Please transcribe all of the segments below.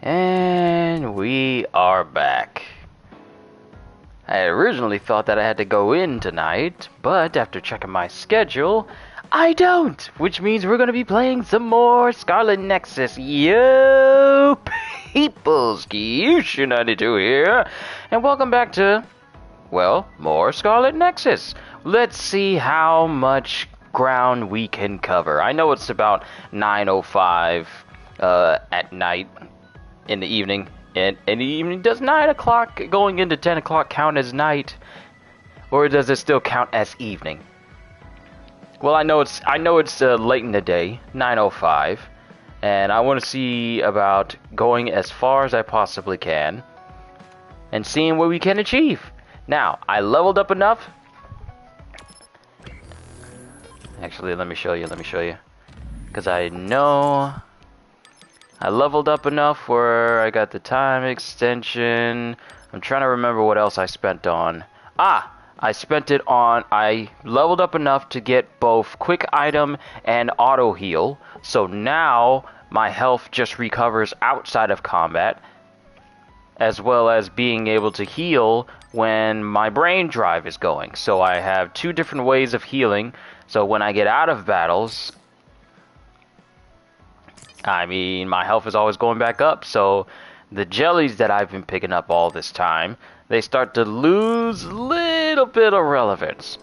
And we are back. I originally thought that I had to go in tonight, but after checking my schedule, I don't! Which means we're gonna be playing some more Scarlet Nexus. Yo, peopleski, Yushi92 here, and welcome back to, well, more Scarlet Nexus. Let's see how much ground we can cover. I know it's about 9:05 at night, in the evening. And in the evening, does 9 o'clock going into 10 o'clock count as night? Or does it still count as evening? Well, I know it's late in the day, 9:05, and I want to see about going as far as I possibly can and seeing what we can achieve. Now, I leveled up enough. Actually, let me show you. Because I know I leveled up enough where I got the time extension. I'm trying to remember what else I spent on. I leveled up enough to get both quick item and auto heal. So now my health just recovers outside of combat, as well as being able to heal when my brain drive is going. So I have two different ways of healing. So when I get out of battles, I mean, my health is always going back up, so the jellies that I've been picking up all this time, they start to lose a little bit of relevance.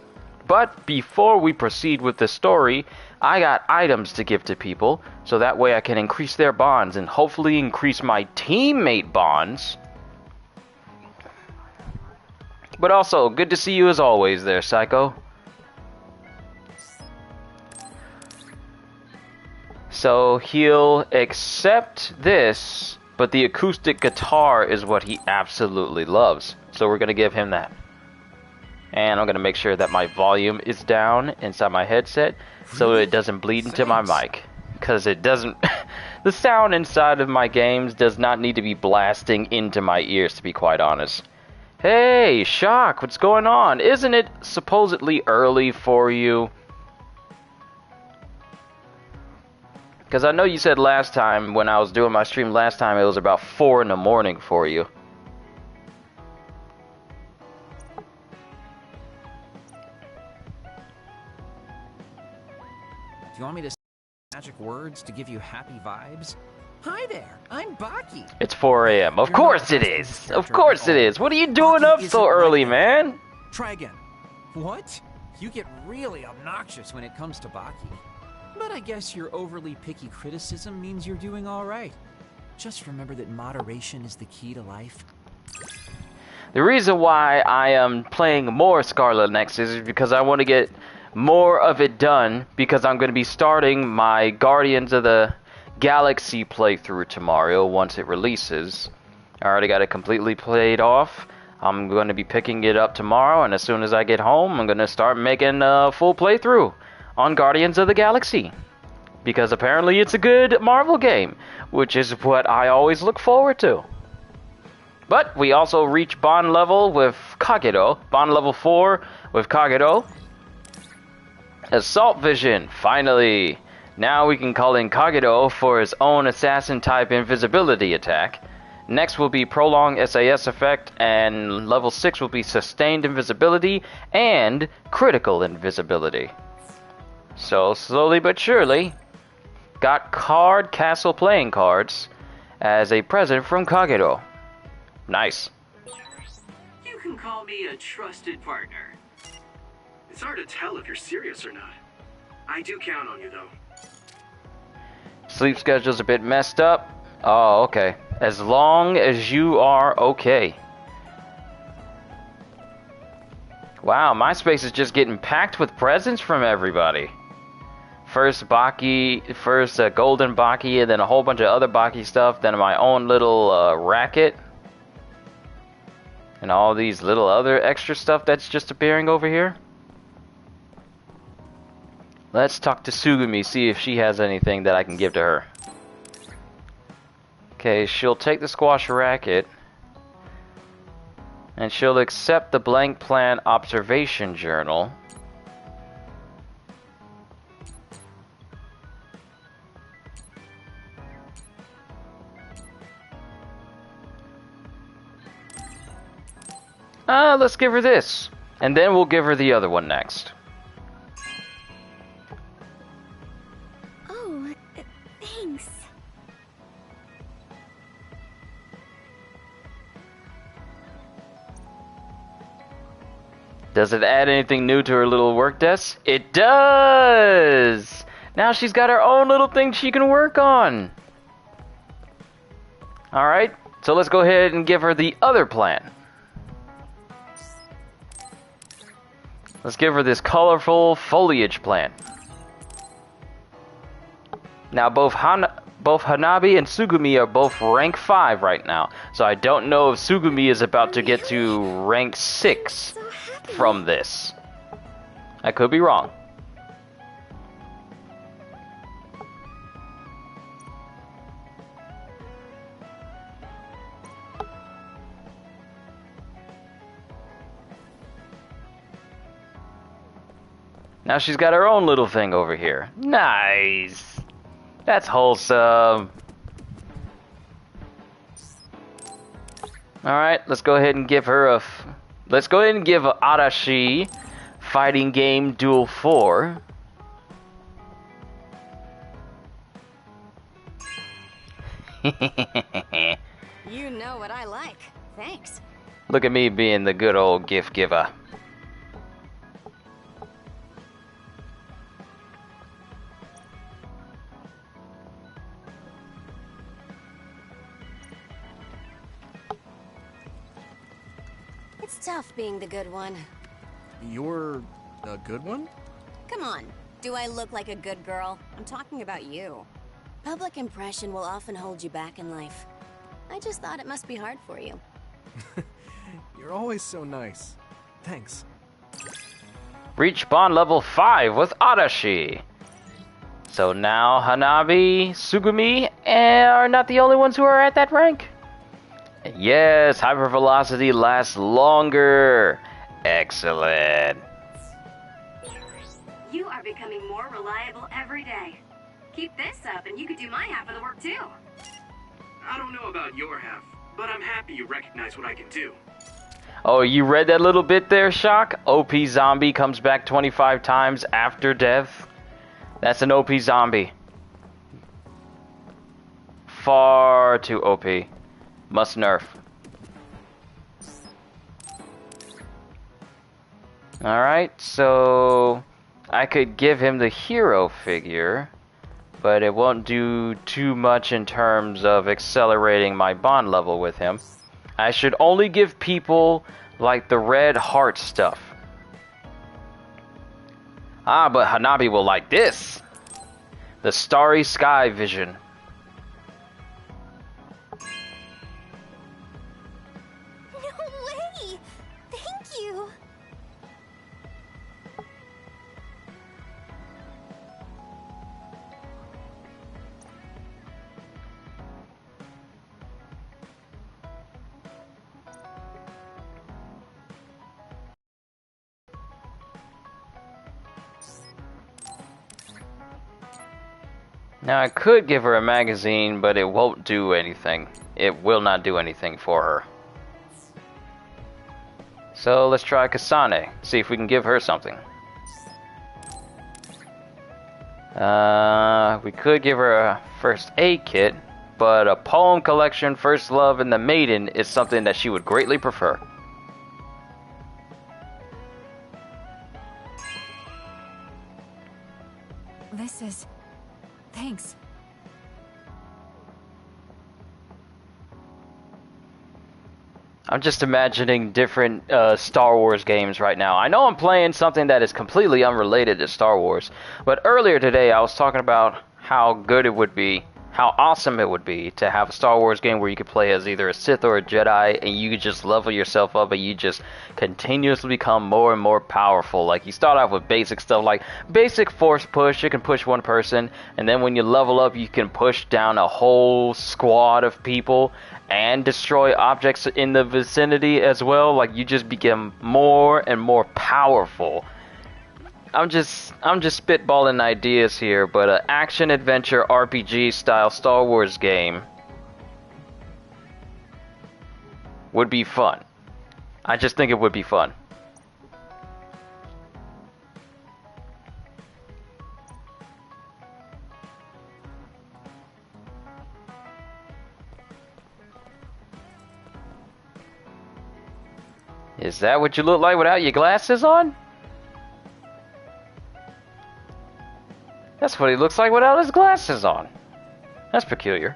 But before we proceed with the story, I got items to give to people, so that way I can increase their bonds and hopefully increase my teammate bonds. But also, good to see you as always there, Psycho. So he'll accept this, but the acoustic guitar is what he absolutely loves. So we're going to give him that. And I'm going to make sure that my volume is down inside my headset so it doesn't bleed into my mic. Because it doesn't... the sound inside of my games does not need to be blasting into my ears, to be quite honest. Hey, Shock, what's going on? Isn't it supposedly early for you? Because I know you said last time, when I was doing my stream last time, it was about 4 in the morning for you. Do you want me to say magic words to give you happy vibes? Hi there, I'm Baki. It's 4 a.m. Of course it is! Of course it is! What are you doing up so early, man? Try again. What? You get really obnoxious when it comes to Baki. But I guess your overly picky criticism means you're doing all right. Just remember that moderation is the key to life. The reason why I am playing more Scarlet Nexus is because I want to get more of it done, because I'm going to be starting my Guardians of the Galaxy playthrough tomorrow once it releases. I already got it completely played off. I'm going to be picking it up tomorrow, and as soon as I get home, I'm going to start making a full playthrough on Guardians of the Galaxy, because apparently it's a good Marvel game, which is what I always look forward to. But we also reach bond level with Kagero, bond level 4 with Kagero. Assault Vision, finally! Now we can call in Kagero for his own assassin type invisibility attack. Next will be Prolonged SAS effect, and level 6 will be Sustained Invisibility and Critical Invisibility. So, slowly but surely, got Card Castle playing cards as a present from Kagero. Nice. You can call me a trusted partner. It's hard to tell if you're serious or not. I do count on you, though. Sleep schedule's a bit messed up. Oh, okay. As long as you are okay. Wow, my space is just getting packed with presents from everybody. First Baki, golden Baki, and then a whole bunch of other Baki stuff, then my own little racket. And all these little other extra stuff that's just appearing over here. Let's talk to Sugumi, see if she has anything that I can give to her. Okay, she'll take the squash racket. And she'll accept the blank plan observation journal. Let's give her this. And then we'll give her the other one next. Oh, thanks. Does it add anything new to her little work desk? It does! Now she's got her own little thing she can work on. Alright, so let's go ahead and give her the other plan. Let's give her this colorful foliage plant. Now both Hanabi and Tsugumi are both rank 5 right now. So I don't know if Tsugumi is about to get to rank 6 from this. I could be wrong. Now she's got her own little thing over here. Nice. That's wholesome. Alright, let's go ahead and give her let's go ahead and give Arashi Fighting Game Duel 4. You know what I like. Thanks. Look at me being the good old gift giver. It's tough being the good one. You're a good one? Come on. Do I look like a good girl? I'm talking about you. Public impression will often hold you back in life. I just thought it must be hard for you. You're always so nice. Thanks. Reach bond level 5 with Arashi. So now Hanabi, Tsugumi are not the only ones who are at that rank. Yes, hypervelocity lasts longer. Excellent. You are becoming more reliable every day. Keep this up and you could do my half of the work too. I don't know about your half, but I'm happy you recognize what I can do. Oh, you read that little bit there, Shock? OP zombie comes back 25 times after death. That's an OP zombie. Far too OP. Must nerf. Alright, so I could give him the hero figure, but it won't do too much in terms of accelerating my bond level with him. I should only give people like the red heart stuff. Ah, but Hanabi will like this. The starry sky vision. No way! Thank you! Now I could give her a magazine, but it won't do anything. It will not do anything for her. So let's try Kasane, see if we can give her something. We could give her a first aid kit, but a poem collection, First Love, and The Maiden is something that she would greatly prefer. This is... Thanks. I'm just imagining different Star Wars games right now. I know I'm playing something that is completely unrelated to Star Wars, but earlier today I was talking about how good it would be, how awesome it would be to have a Star Wars game where you could play as either a Sith or a Jedi, and you could just level yourself up and you just continuously become more and more powerful. Like, you start off with basic stuff like basic force push, you can push one person, and then when you level up you can push down a whole squad of people and destroy objects in the vicinity as well. Like, you just become more and more powerful. I'm just spitballing ideas here, but an action adventure RPG style Star Wars game would be fun. I just think it would be fun. Is that what you look like without your glasses on? That's what he looks like without his glasses on. That's peculiar.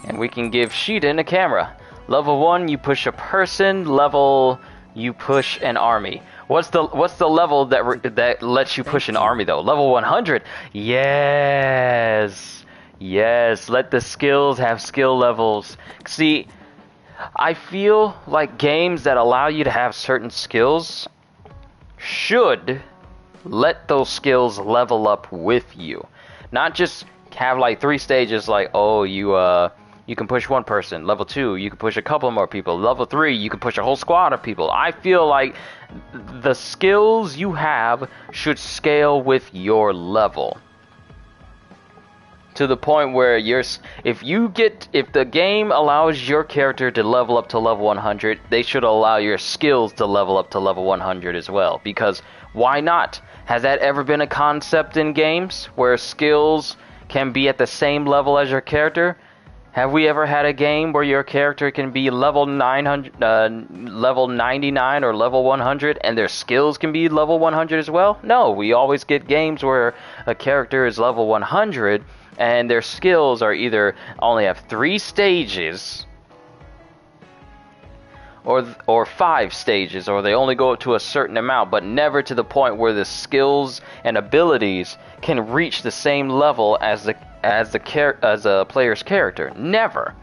And we can give Shiden a camera. Level 1, you push a person. Level, you push an army. What's the level that lets you push an army though? Level 100. Yes. Yes, let the skills have skill levels. See, I feel like games that allow you to have certain skills should let those skills level up with you. Not just have like 3 stages like, oh, you can push one person. Level 2, you can push a couple more people. Level 3, you can push a whole squad of people. I feel like the skills you have should scale with your level. To the point where if the game allows your character to level up to level 100, they should allow your skills to level up to level 100 as well. Because why not? Has that ever been a concept in games where skills can be at the same level as your character? Have we ever had a game where your character can be level 99 or level 100 and their skills can be level 100 as well? No, we always get games where a character is level 100 and their skills are either only have 3 stages or 5 stages, or they only go up to a certain amount, but never to the point where the skills and abilities can reach the same level as a player's character. Never.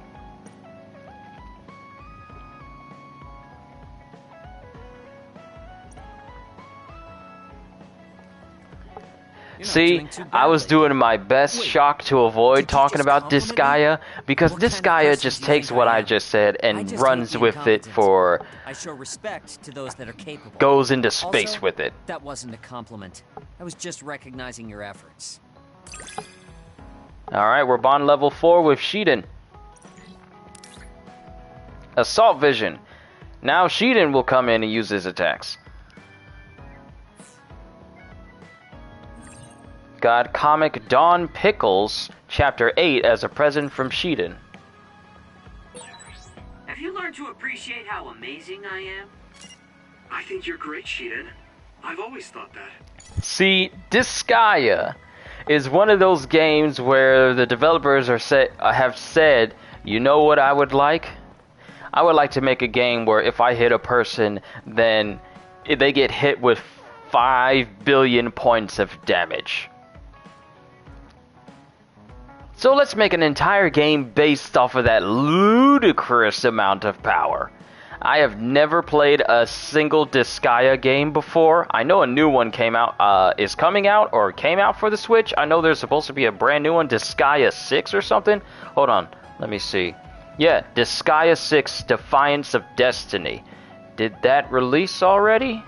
See, I was doing my best, Shock, to avoid talking about Disgaea, because Disgaea just takes what I just said and runs with it for... I show respect to those that are capable. Goes into space Also, with it. That wasn't a compliment. I was just recognizing your efforts. Alright, we're bond level 4 with Shiden. Assault Vision. Now Shiden will come in and use his attacks. Got comic Dawn Pickles, Chapter 8, as a present from Shiden. Have you learned to appreciate how amazing I am? I think you're great, Shiden. I've always thought that. See, Disgaea is one of those games where the developers have said, you know what I would like? I would like to make a game where if I hit a person, then they get hit with 5 billion points of damage. So let's make an entire game based off of that ludicrous amount of power. I have never played a single Disgaea game before. I know a new one is coming out or came out for the Switch. I know there's supposed to be a brand new one, Disgaea 6 or something. Hold on, let me see. Yeah, Disgaea 6, Defiance of Destiny. Did that release already?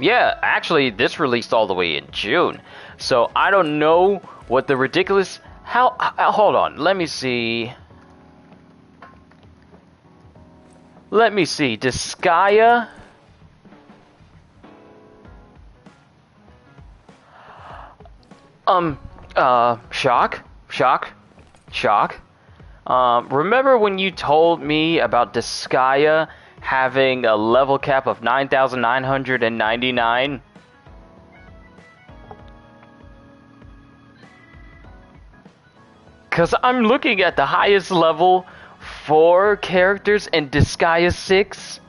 Yeah, actually, this released all the way in June. So, I don't know what the ridiculous... hold on, let me see. Disgaea... Shock. Remember when you told me about Disgaea having a level cap of 9,999? Because I'm looking at the highest level 4 characters in Disgaea 6.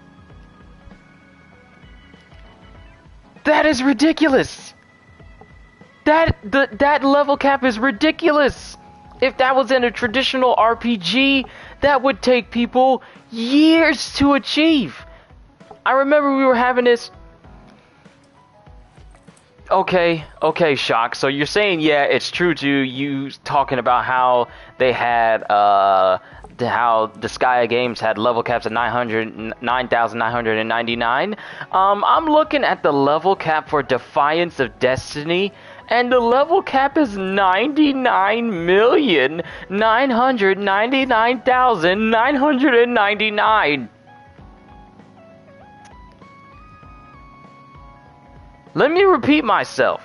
That is ridiculous. That level cap is ridiculous. If that was in a traditional RPG, that would take people years to achieve. I remember we were having this... Okay, Shock. So you're saying, yeah, it's true to you talking about how they had how Disgaea Games had level caps at 9,999. I'm looking at the level cap for Defiance of Destiny, and the level cap is 99,999,999. Let me repeat myself.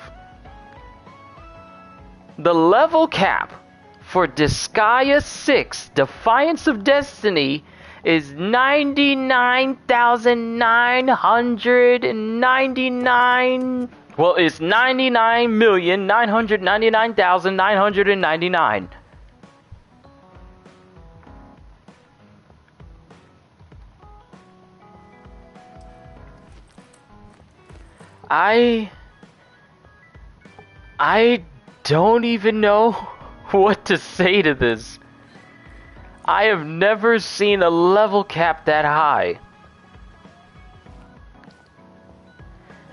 The level cap for Disgaea 6 Defiance of Destiny is 99,999. Well, it's 99,999,999. I don't even know what to say to this. I have never seen a level cap that high.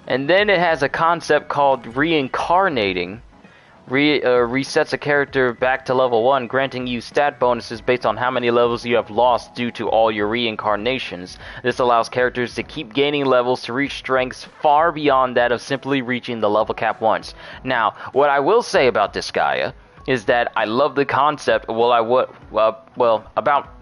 And then it has a concept called reincarnating. Resets a character back to level 1, granting you stat bonuses based on how many levels you have lost due to all your reincarnations. This allows characters to keep gaining levels to reach strengths far beyond that of simply reaching the level cap once. Now, what I will say about Disgaea is that I love the concept. About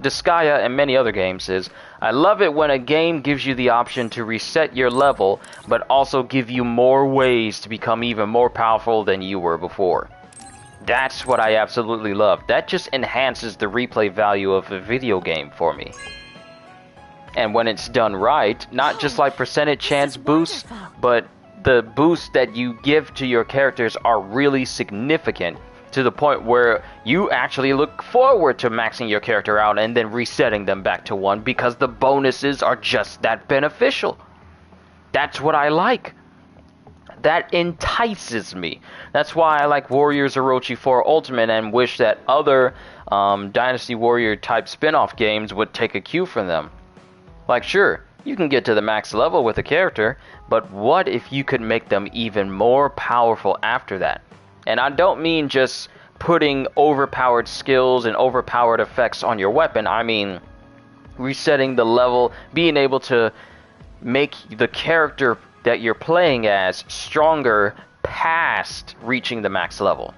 Disgaea and many other games is I love it when a game gives you the option to reset your level, but also give you more ways to become even more powerful than you were before. That's what I absolutely love. That just enhances the replay value of a video game for me. And when it's done right, not just like percentage chance boosts, but the boosts that you give to your characters are really significant, to the point where you actually look forward to maxing your character out and then resetting them back to 1 because the bonuses are just that beneficial. That's what I like. That entices me. That's why I like Warriors Orochi 4 Ultimate and wish that other Dynasty Warrior type spin-off games would take a cue from them. Like, sure, you can get to the max level with a character, but what if you could make them even more powerful after that? And I don't mean just putting overpowered skills and overpowered effects on your weapon. I mean resetting the level, being able to make the character that you're playing as stronger past reaching the max level.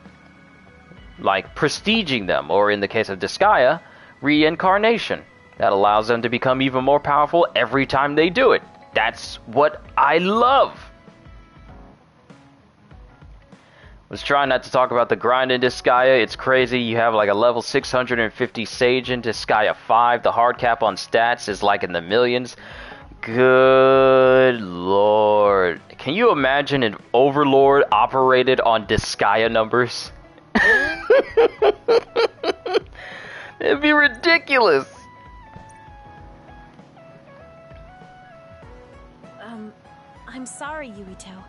Like prestiging them, or in the case of Disgaea, reincarnation. That allows them to become even more powerful every time they do it. That's what I love. Was trying not to talk about the grind in Disgaea. It's crazy. You have like a level 650 Sage in Disgaea 5. The hard cap on stats is like in the millions. Good lord. Can you imagine an Overlord operated on Disgaea numbers? It'd be ridiculous. I'm sorry, Yuito.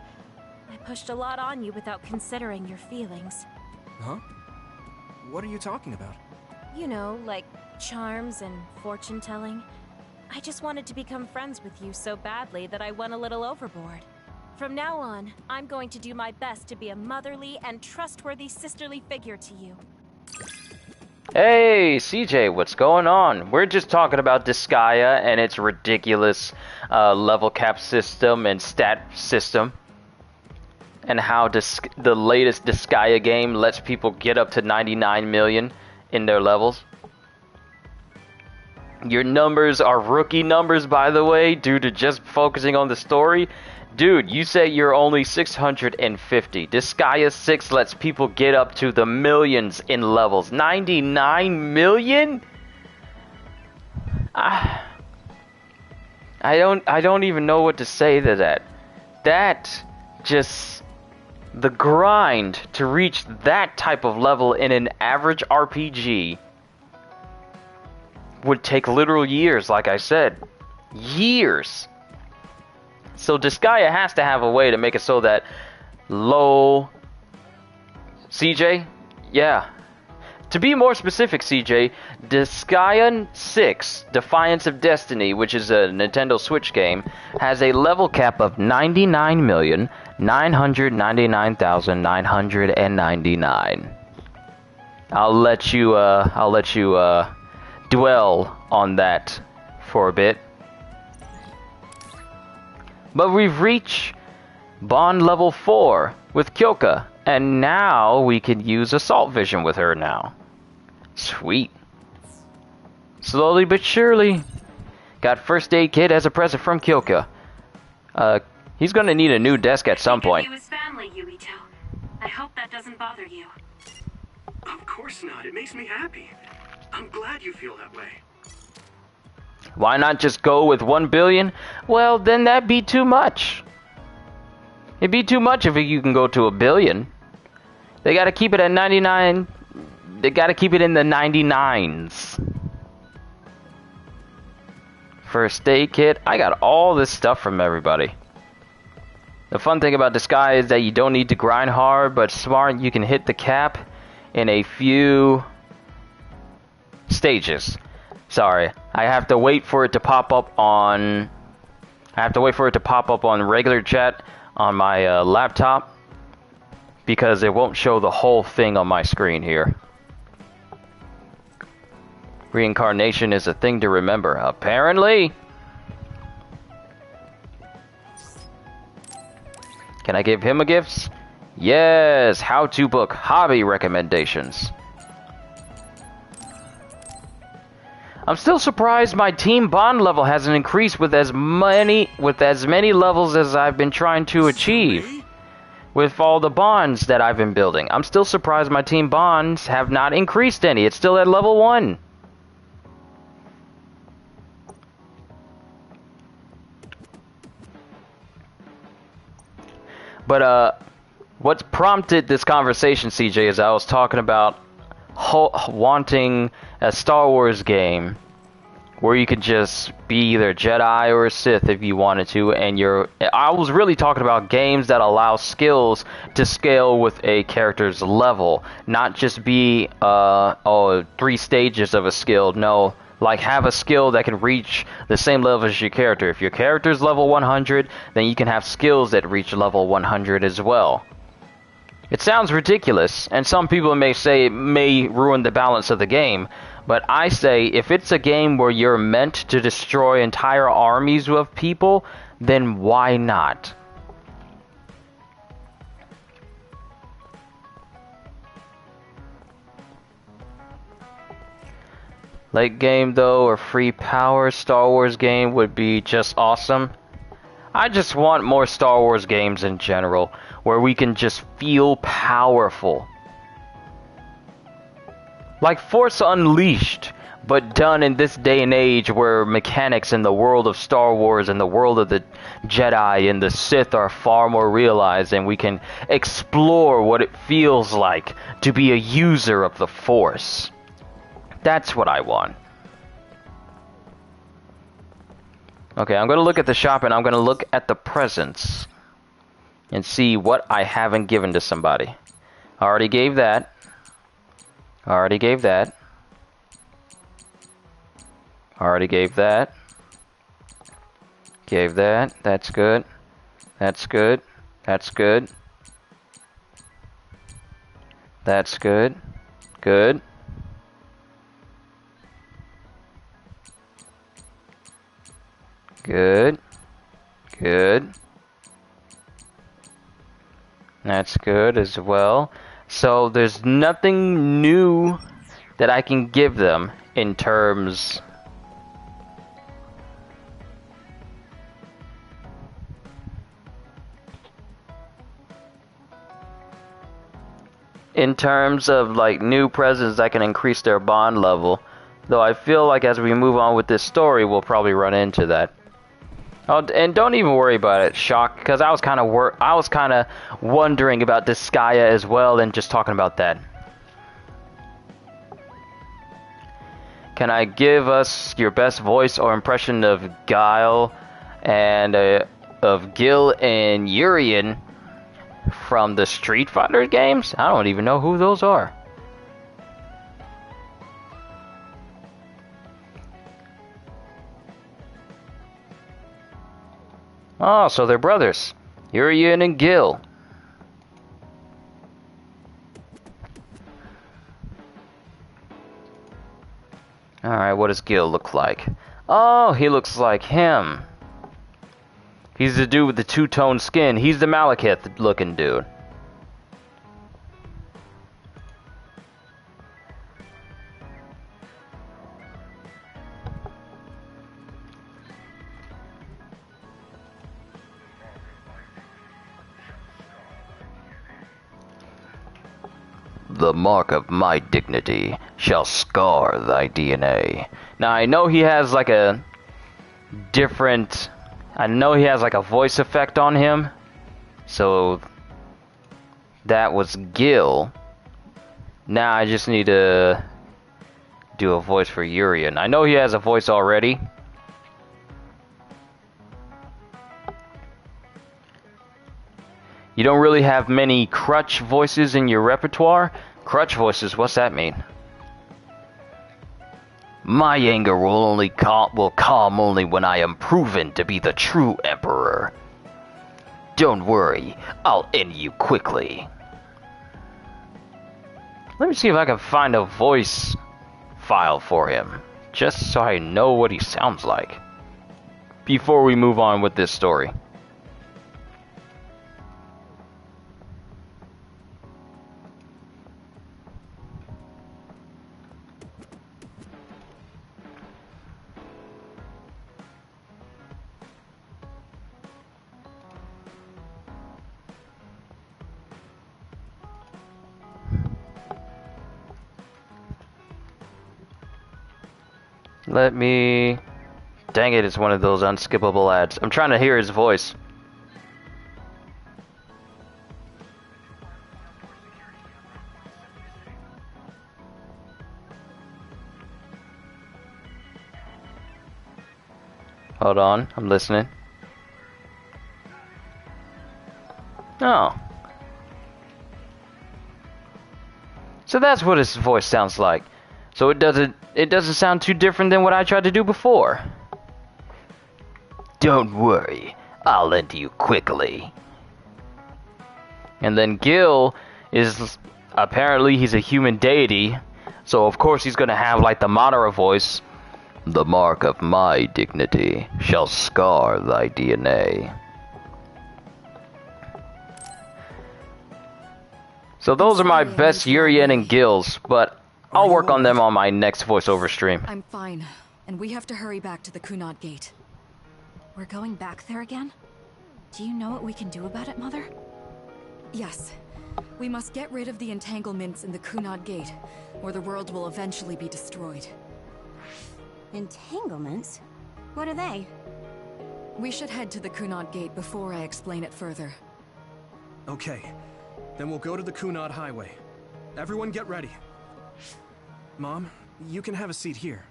I pushed a lot on you without considering your feelings. Huh? What are you talking about? You know, like charms and fortune-telling. I just wanted to become friends with you so badly that I went a little overboard. From now on, I'm going to do my best to be a motherly and trustworthy sisterly figure to you. Hey, CJ, what's going on? We're just talking about Disgaea and its ridiculous level cap system and stat system. And how the latest Disgaea game lets people get up to 99 million in their levels. Your numbers are rookie numbers, by the way, due to just focusing on the story. Dude, you say you're only 650. Disgaea 6 lets people get up to the millions in levels. 99 million? I don't even know what to say to that. That just... the grind to reach that type of level in an average RPG would take literal years, like I said. Years. So Disgaea has to have a way to make it so that low... CJ? Yeah. To be more specific, CJ, Disgaea 6, Defiance of Destiny, which is a Nintendo Switch game, has a level cap of 99,999,999. I'll let you dwell on that for a bit. But we've reached bond level 4 with Kyoka, and now we can use assault vision with her now. Sweet. Slowly but surely. Got first aid kit as a present from Kyoka. He's gonna need a new desk at some point. He was family, Yuito. I hope that doesn't bother you. Of course not. It makes me happy. I'm glad you feel that way. Why not just go with 1 billion? Well, then that'd be too much. It'd be too much if you can go to 1 billion. They gotta keep it at 99. They gotta keep it in the 99s. First aid kit. I got all this stuff from everybody. The fun thing about this guy is that you don't need to grind hard, but smart, you can hit the cap in a few stages. Sorry, I have to wait for it to pop up on... I have to wait for it to pop up on regular chat on my laptop, because it won't show the whole thing on my screen here. Reincarnation is a thing to remember, apparently. Can I give him a gift? Yes, how-to book, hobby recommendations. I'm still surprised my team bond level hasn't increased with as many levels as I've been trying to achieve. With all the bonds that I've been building. I'm still surprised my team bonds have not increased any. It's still at level 1. But what's prompted this conversation, CJ, is I was talking about wanting a Star Wars game where you could just be either a Jedi or a Sith if you wanted to, and I was really talking about games that allow skills to scale with a character's level, not just be 3 stages of a skill. No, like have a skill that can reach the same level as your character. If your character's level 100, then you can have skills that reach level 100 as well. It sounds ridiculous, and some people may say it may ruin the balance of the game, but I say if it's a game where you're meant to destroy entire armies of people, then why not? Late game though, or free power Star Wars game would be just awesome. I just want more Star Wars games in general, where we can just feel powerful. Like Force Unleashed, but done in this day and age where mechanics in the world of Star Wars and the world of the Jedi and the Sith are far more realized, and we can explore what it feels like to be a user of the Force. That's what I want. Okay, I'm going to look at the shop and I'm going to look at the presents and see what I haven't given to somebody. I already gave that. I already gave that. I already gave that. Gave that. That's good. That's good. That's good. That's good. Good. Good. Good. That's good as well. So there's nothing new that I can give them in terms of like new presents that can increase their bond level. Though I feel like as we move on with this story, we'll probably run into that. Oh, and don't even worry about it, Shock, because I was kind of wondering about Disgaea as well, and just talking about that. Can I give us your best voice or impression of Guile and of Gil and Urien from the Street Fighter games? I don't even know who those are. Oh, so they're brothers. Urien and Gil. Alright, what does Gil look like? Oh, he looks like him. He's the dude with the two-tone skin. He's the Malekith looking dude. The mark of my dignity shall scar thy DNA. Now I know he has like a different... I know he has like a voice effect on him. So that was Gil. Now I just need to do a voice for Urian. I know he has a voice already. You don't really have many crutch voices in your repertoire? Crutch voices, what's that mean? My anger will calm only when I am proven to be the true emperor. Don't worry, I'll end you quickly. Let me see if I can find a voice file for him, just so I know what he sounds like, before we move on with this story. Let me... Dang it, it's one of those unskippable ads. I'm trying to hear his voice. Hold on, I'm listening. Oh. So that's what his voice sounds like. So it doesn't sound too different than what I tried to do before. Don't worry, I'll end you quickly. And then Gil is apparently he's a human deity, so of course he's gonna have like the Madara voice. The mark of my dignity shall scar thy DNA. So those are my best Urian and Gils, but I'll work on them on my next voiceover stream. I'm fine, and we have to hurry back to the Kunad Gate. We're going back there again? Do you know what we can do about it, Mother? Yes. We must get rid of the entanglements in the Kunad Gate, or the world will eventually be destroyed. Entanglements? What are they? We should head to the Kunad Gate before I explain it further. Okay, then we'll go to the Kunad Highway. Everyone get ready. Mom, you can have a seat here.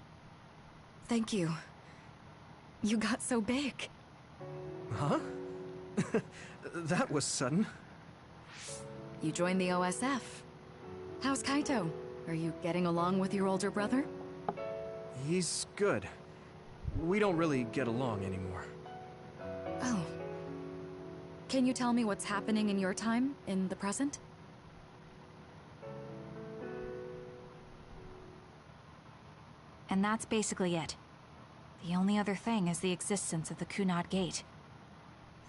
Thank you. You got so big. Huh? That was sudden. You joined the OSF. How's Kaito? Are you getting along with your older brother? He's good. We don't really get along anymore. Oh. Can you tell me what's happening in your time, in the present? And that's basically it. The only other thing is the existence of the Kunad Gate.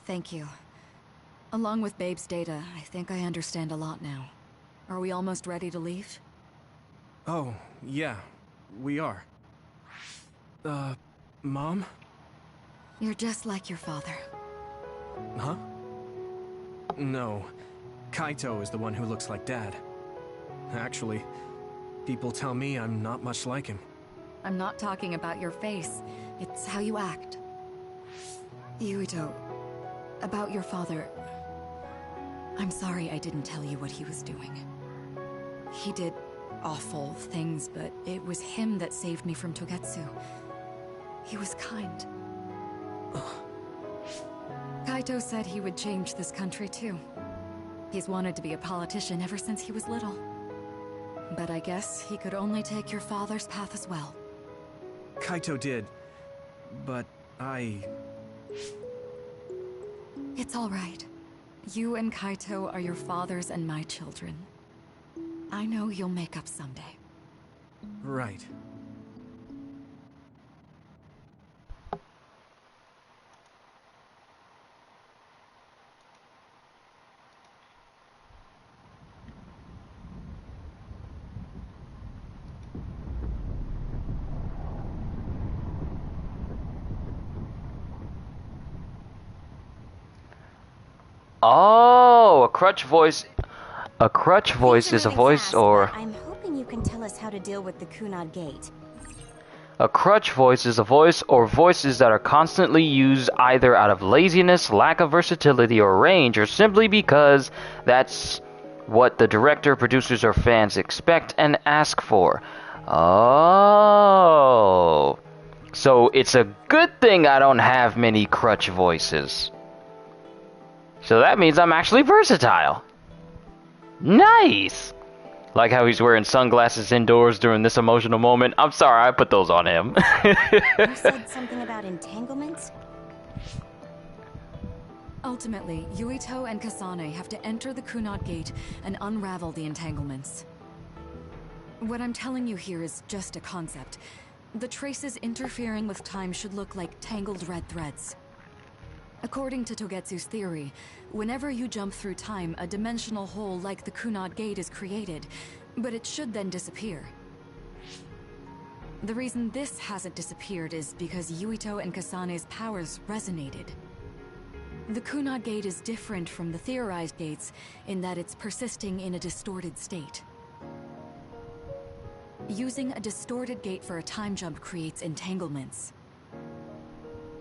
Thank you. Along with Babe's data, I think I understand a lot now. Are we almost ready to leave? Oh, yeah, we are. Mom? You're just like your father. Huh? No. Kaito is the one who looks like Dad. Actually, people tell me I'm not much like him. I'm not talking about your face. It's how you act. Yuito, about your father... I'm sorry I didn't tell you what he was doing. He did awful things, but it was him that saved me from Togetsu. He was kind. Kaito said he would change this country too. He's wanted to be a politician ever since he was little. But I guess he could only take your father's path as well. Kaito did, but It's all right. You and Kaito are your father's and my children. I know you'll make up someday. Right. Oh, a crutch voice. A crutch voice is a voice Fast, or... but I'm hoping you can tell us how to deal with the Kunad Gate. A crutch voice is a voice or voices that are constantly used either out of laziness, lack of versatility or range, or simply because that's what the director, producers, or fans expect and ask for. Oh. So it's a good thing I don't have many crutch voices. So that means I'm actually versatile. Nice! Like how he's wearing sunglasses indoors during this emotional moment. I'm sorry, I put those on him. You said something about entanglements? Ultimately, Yuito and Kasane have to enter the Kunad Gate and unravel the entanglements. What I'm telling you here is just a concept. The traces interfering with time should look like tangled red threads. According to Togetsu's theory, whenever you jump through time, a dimensional hole like the Kunad Gate is created, but it should then disappear. The reason this hasn't disappeared is because Yuito and Kasane's powers resonated. The Kunad Gate is different from the theorized gates in that it's persisting in a distorted state. Using a distorted gate for a time jump creates entanglements.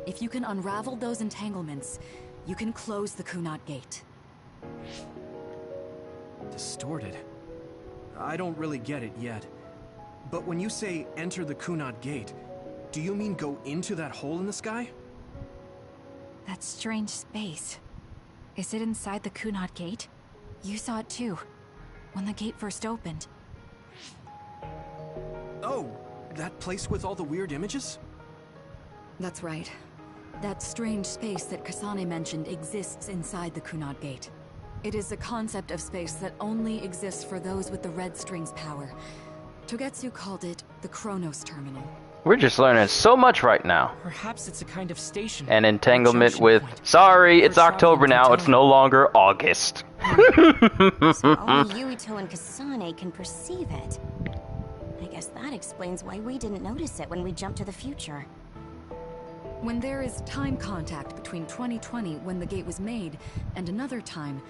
If you can unravel those entanglements, you can close the Kunad Gate. Distorted? I don't really get it yet. But when you say enter the Kunad Gate, do you mean go into that hole in the sky? That strange space. Is it inside the Kunad Gate? You saw it too, when the gate first opened. Oh, that place with all the weird images? That's right. That strange space that Kasane mentioned exists inside the Kunad Gate. It is a concept of space that only exists for those with the red string's power. Togetsu called it the Chronos Terminal. We're just learning so much right now. Perhaps it's a kind of station. An entanglement junction with... point. Sorry, it's Or October traveling now. It's no longer August. So only Yuito and Kasane can perceive it. I guess that explains why we didn't notice it when we jumped to the future. When there is time contact between 2020, when the gate was made, and another time,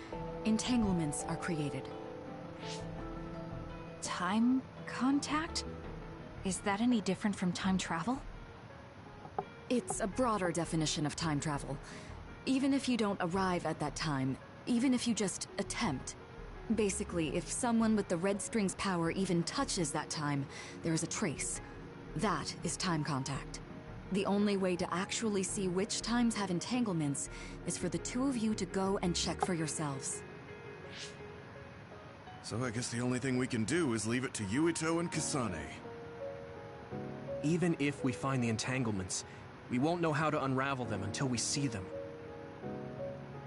entanglements are created. Time contact? Is that any different from time travel? It's a broader definition of time travel. Even if you don't arrive at that time, even if you just attempt. Basically, if someone with the red string's power even touches that time, there is a trace. That is time contact. The only way to actually see which times have entanglements is for the two of you to go and check for yourselves. So I guess the only thing we can do is leave it to Yuito and Kasane. Even if we find the entanglements, we won't know how to unravel them until we see them.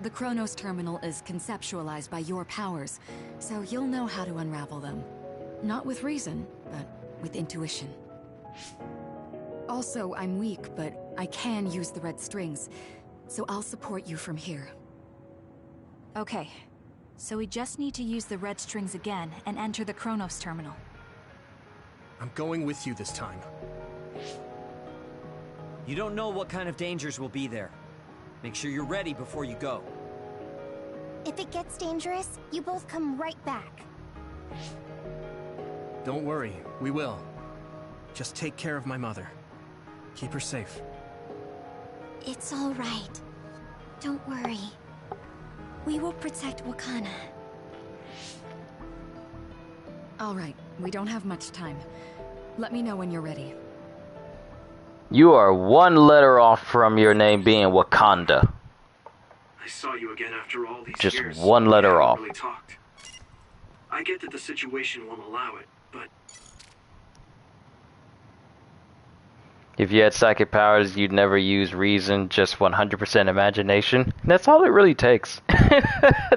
The Chronos Terminal is conceptualized by your powers, so you'll know how to unravel them. Not with reason, but with intuition. Also, I'm weak, but I can use the red strings, so I'll support you from here. Okay, so we just need to use the red strings again and enter the Chronos Terminal. I'm going with you this time. You don't know what kind of dangers will be there. Make sure you're ready before you go. If it gets dangerous, you both come right back. Don't worry, we will. Just take care of my mother. Keep her safe. It's all right. Don't worry. We will protect Wakana. All right, we don't have much time. Let me know when you're ready. You are one letter off from your name being Wakanda. I saw you again after all these Just years. one letter We haven't off. Really talked. I get that the situation won't allow it, but If you had psychic powers, you'd never use reason, just 100% imagination. That's all it really takes.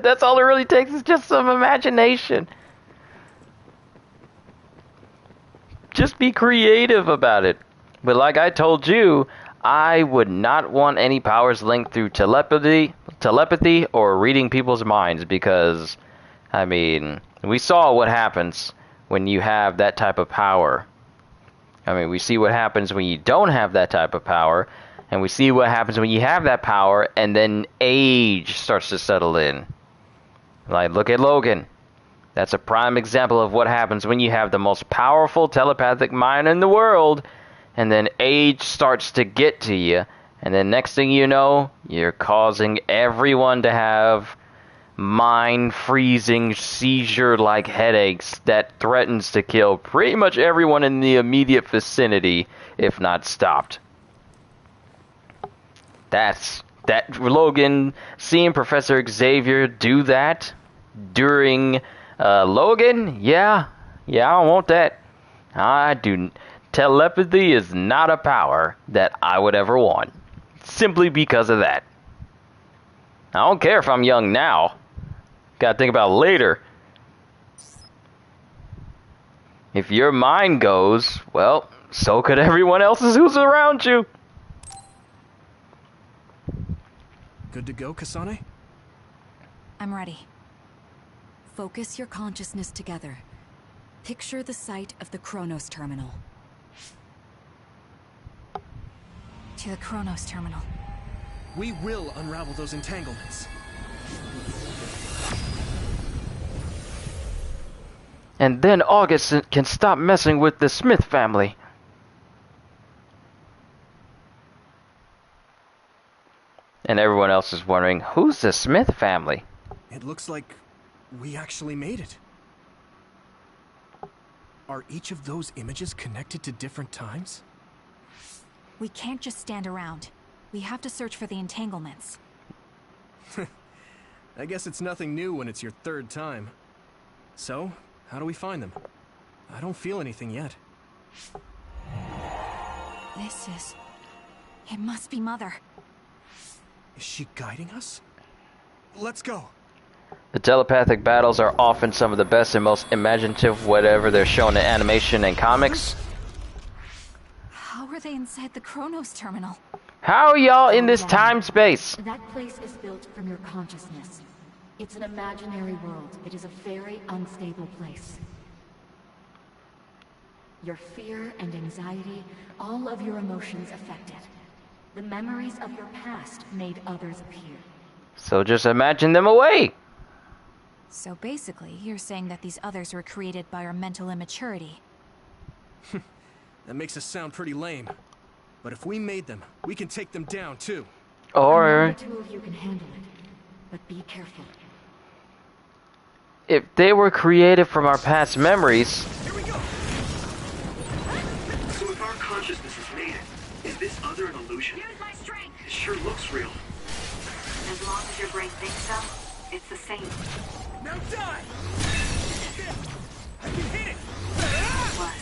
That's all it really takes is just some imagination. Just be creative about it. But like I told you, I would not want any powers linked through telepathy or reading people's minds because, I mean, we saw what happens when you have that type of power. I mean, we see what happens when you don't have that type of power. And we see what happens when you have that power, and then age starts to settle in. Like, look at Logan. That's a prime example of what happens when you have the most powerful telepathic mind in the world, and then age starts to get to you, and then next thing you know, you're causing everyone to have mind-freezing, seizure-like headaches that threatens to kill pretty much everyone in the immediate vicinity, if not stopped. That Logan, seeing Professor Xavier do that during Logan, yeah, I want that. I do. Telepathy is not a power that I would ever want, simply because of that. I don't care if I'm young now. Gotta think about later. If your mind goes, well, so could everyone else's who's around you. Good to go, Kasane? I'm ready. Focus your consciousness together. Picture the site of the Chronos Terminal. To the Chronos Terminal. We will unravel those entanglements. And then August can stop messing with the Smith family. And everyone else is wondering, who's the Smith family? It looks like we actually made it. Are each of those images connected to different times? We can't just stand around. We have to search for the entanglements. I guess it's nothing new when it's your third time. So, how do we find them? I don't feel anything yet. It must be Mother. Is she guiding us? Let's go! The telepathic battles are often some of the best and most imaginative whatever they're shown in animation and comics. How are they inside the Chronos Terminal? How are y'all in this time space? That place is built from your consciousness. It's an imaginary world. It is a very unstable place. Your fear and anxiety, all of your emotions affected. The memories of your past made others appear. So just imagine them away. So basically, you're saying that these others were created by our mental immaturity. That makes us sound pretty lame. But if we made them, we can take them down too. Or the two of you can handle it, but be careful. If they were created from our past memories. Here we go. So if our consciousness is made it, is this other an illusion? Use my strength. It sure looks real. As long as your brain thinks so, it's the same. Now die! I can hit it! Plus,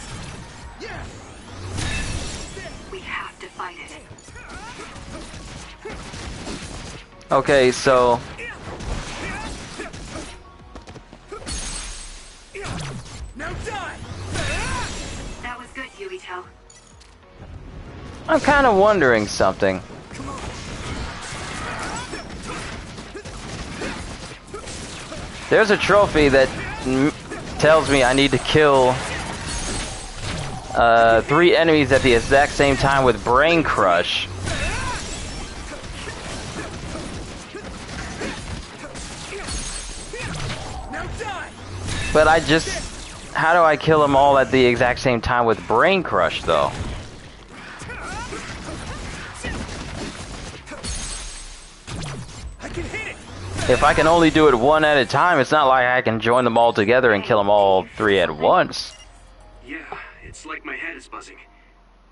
Yeah! we have to fight it. Okay, so Now die! That was good, Yuito. I'm kind of wondering something. There's a trophy that tells me I need to kill 3 enemies at the exact same time with Brain Crush. But how do I kill them all at the exact same time with Brain Crush, though? If I can only do it one at a time, it's not like I can join them all together and kill them all 3 at once. Yeah, it's like my head is buzzing.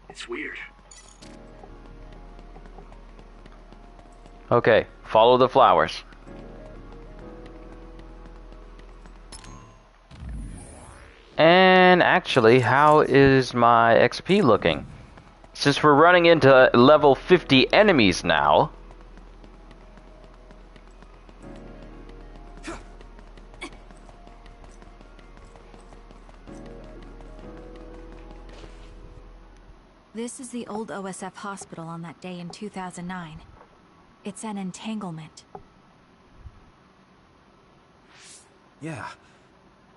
It's weird. Okay, follow the flowers. And actually, how is my XP looking? Since we're running into level 50 enemies now. This is the old OSF hospital on that day in 2009. It's an entanglement. Yeah.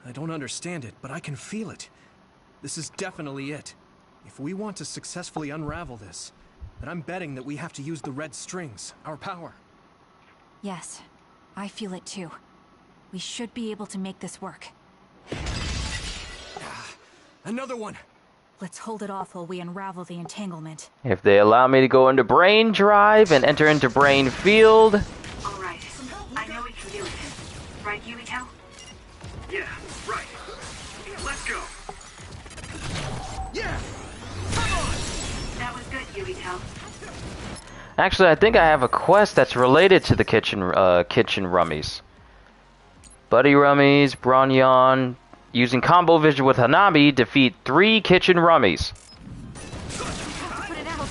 I don't understand it, but I can feel it. This is definitely it. If we want to successfully unravel this, but I'm betting that we have to use the red strings, our power. Yes, I feel it too. We should be able to make this work. Another one! Let's hold it off while we unravel the entanglement. If they allow me to go into brain drive and enter into brain field. Alright, I know we can do it. Right, Yumito? Yeah, right. Let's go. Yeah! Come on! That was good, Yumito. Actually, I think I have a quest that's related to the kitchen rummies. Buddy rummies, Bronyon. Using combo vision with Hanabi, defeat 3 kitchen rummies. Put it out.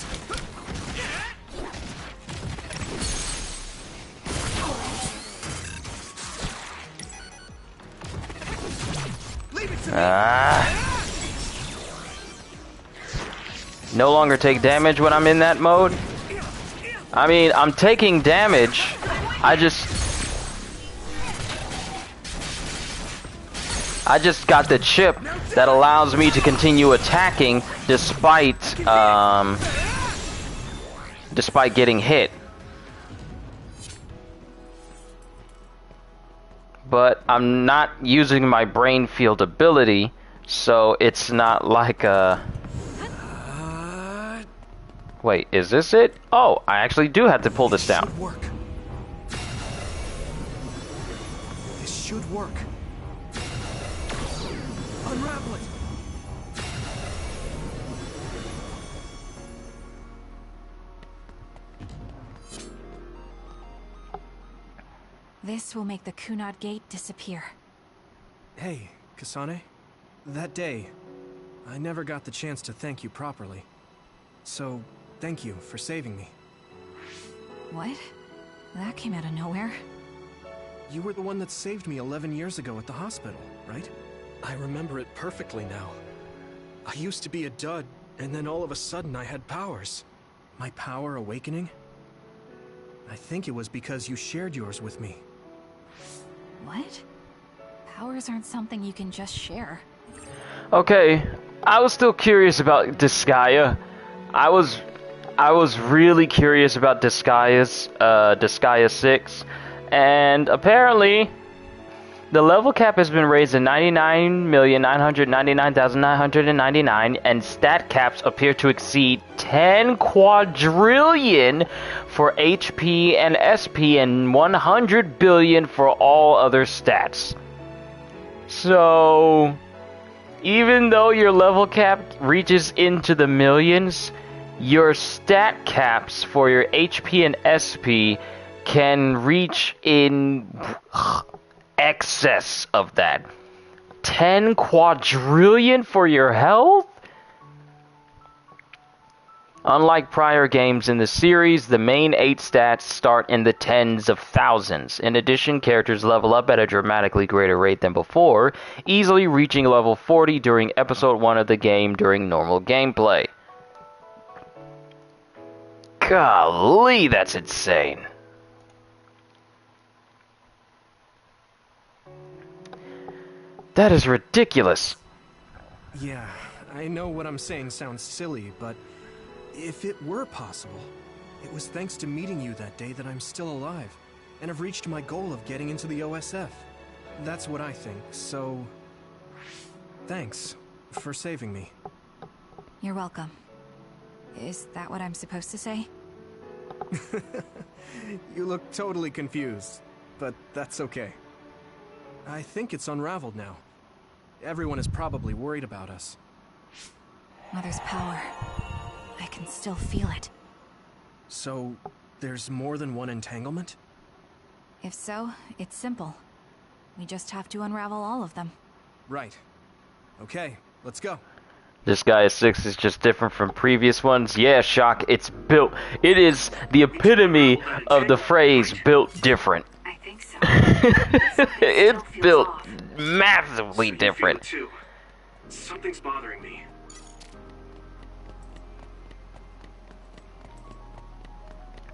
No longer take damage when I'm in that mode. I mean, I'm taking damage. I just got the chip that allows me to continue attacking despite getting hit. But I'm not using my brain field ability, so it's not like a... Wait, is this it? Oh, I actually do have to pull this down. This should work. Unravel it. This will make the Kunad Gate disappear. Hey, Kasane. That day, I never got the chance to thank you properly. So, thank you for saving me. What? That came out of nowhere. You were the one that saved me 11 years ago at the hospital, right? I remember it perfectly now. I used to be a dud, and then all of a sudden I had powers. My power awakening? I think it was because you shared yours with me. What? Powers aren't something you can just share. Okay, I was still curious about Disgaea. I was really curious about Disgaea 6, and apparently the level cap has been raised to 99,999,999, and stat caps appear to exceed 10 quadrillion for HP and SP and 100 billion for all other stats. So, even though your level cap reaches into the millions, your stat caps for your HP and SP can reach in excess of that. 10 quadrillion for your health? Unlike prior games in the series, the main 8 stats start in the tens of thousands. In addition, characters level up at a dramatically greater rate than before, easily reaching level 40 during episode 1 of the game during normal gameplay. Golly, that's insane. That is ridiculous. Yeah, I know what I'm saying sounds silly, but if it were possible, it was thanks to meeting you that day that I'm still alive, and have reached my goal of getting into the OSF. That's what I think, so... Thanks for saving me. You're welcome. Is that what I'm supposed to say? You look totally confused, but that's okay. I think it's unraveled now. Everyone is probably worried about us. Mother's power. I can still feel it. So, there's more than one entanglement? If so, it's simple. We just have to unravel all of them. Right. Okay, let's go. Disgaea 6 is just different from previous ones. Yeah, Shock, it's built. It is the epitome of the phrase built different. I think so. It's built massively different. Too. Something's bothering me.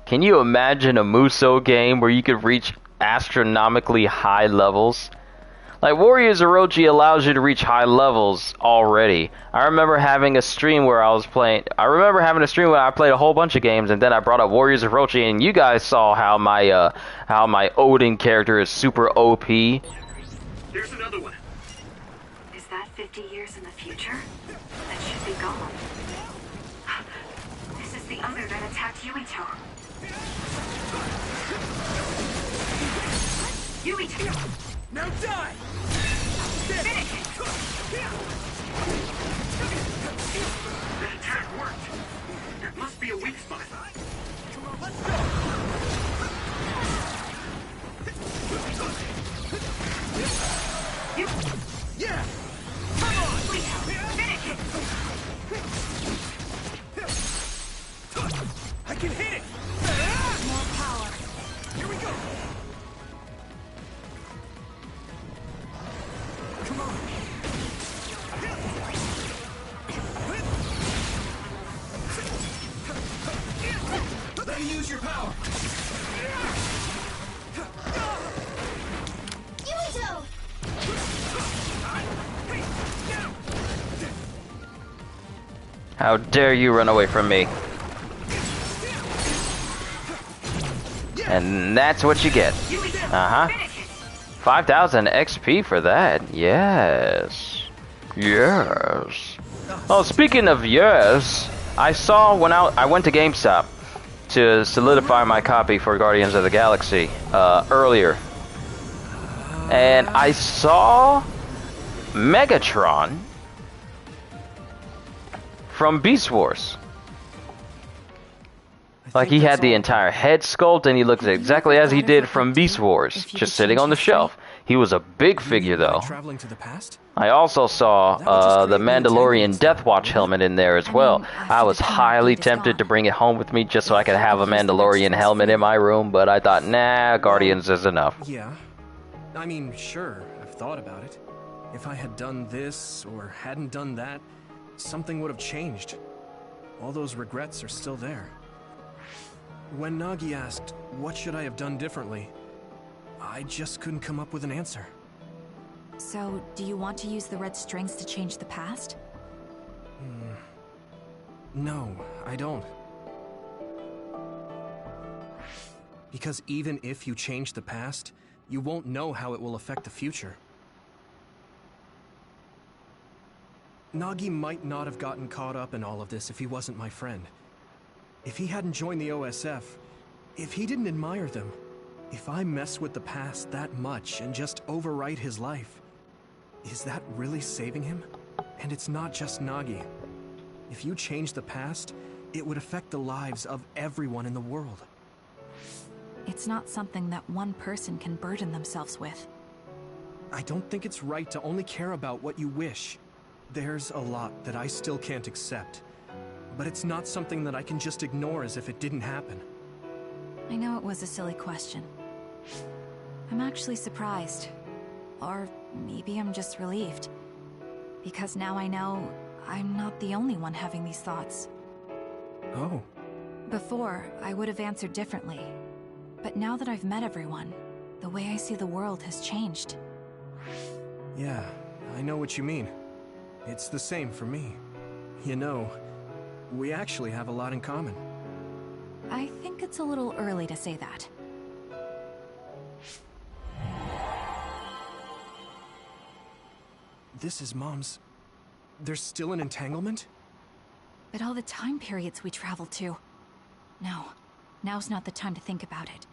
Can you imagine a Musou game where you could reach astronomically high levels? Like, Warriors Orochi allows you to reach high levels already. I remember having a stream where I played a whole bunch of games, and then I brought up Warriors Orochi, and you guys saw how my Odin character is super OP. There's another one. Is that 50 years in the future? That should be gone. This is the other that attacked Yuito. Yuito! Now die! Finish it! That attack worked. There must be a weak spot. Come on, let's go! Yeah! Come on! Finish it! I can hit it! More power. Here we go! Come on! Let me use your power! Yuito! How dare you run away from me? And that's what you get. Uh-huh. 5,000 XP for that. Yes. Yes. Oh, speaking of yes, I saw when I went to GameStop to solidify my copy for Guardians of the Galaxy earlier. And I saw Megatron from Beast Wars. Like, he had the entire head sculpt, and he looked exactly as he did from Beast Wars, just sitting on the shelf. He was a big figure, though. I also saw the Mandalorian Death Watch helmet in there as well. I was highly tempted to bring it home with me just so I could have a Mandalorian helmet in my room, but I thought, nah, Guardians is enough. Yeah. I mean, sure, I've thought about it. If I had done this, or hadn't done that, something would have changed. All those regrets are still there. When Nagi asked, what should I have done differently, I just couldn't come up with an answer. So, do you want to use the red strings to change the past? No, I don't. Because even if you change the past, you won't know how it will affect the future. Nagi might not have gotten caught up in all of this if he wasn't my friend. If he hadn't joined the OSF, if he didn't admire them, if I mess with the past that much and just overwrite his life, is that really saving him? And it's not just Nagi. If you change the past, it would affect the lives of everyone in the world. It's not something that one person can burden themselves with. I don't think it's right to only care about what you wish. There's a lot that I still can't accept. But it's not something that I can just ignore as if it didn't happen. I know it was a silly question. I'm actually surprised. Or maybe I'm just relieved. Because now I know I'm not the only one having these thoughts. Oh. Before, I would have answered differently. But now that I've met everyone, the way I see the world has changed. Yeah, I know what you mean. It's the same for me. You know, we actually have a lot in common. I think it's a little early to say that. This is Mom's... There's still an entanglement? But all the time periods we traveled to... No, now's not the time to think about it.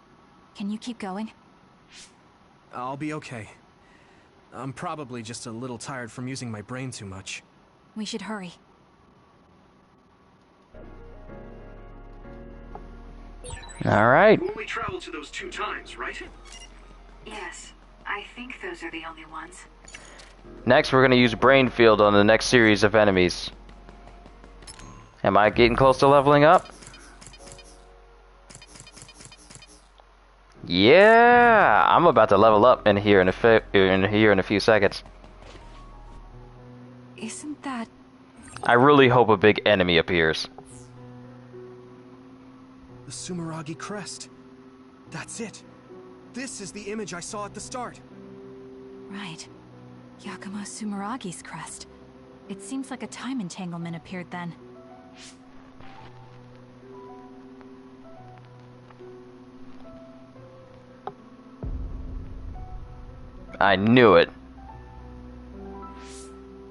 Can you keep going? I'll be okay. I'm probably just a little tired from using my brain too much. We should hurry. All right. We only traveled to those 2 times, right? Yes, I think those are the only ones. Next, we're going to use Brain Field on the next series of enemies. Am I getting close to leveling up? Yeah, I'm about to level up in here in a few seconds. Isn't that... I really hope a big enemy appears. The Sumeragi crest. That's it. This is the image I saw at the start. Right. Yakumo Sumeragi's crest. It seems like a time entanglement appeared then. I knew it.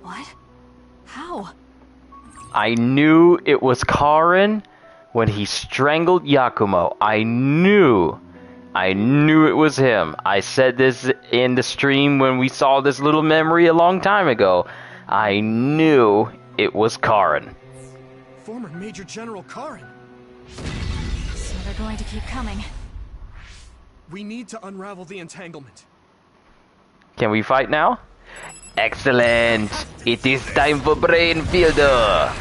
What? How? I knew it was Karin when he strangled Yakumo. I knew it was him. I said this in the stream when we saw this little memory a long time ago. I knew it was Karin. Former Major General Karin. So they're going to keep coming. We need to unravel the entanglement. Can we fight now? Excellent! It is time for Brain Fielder!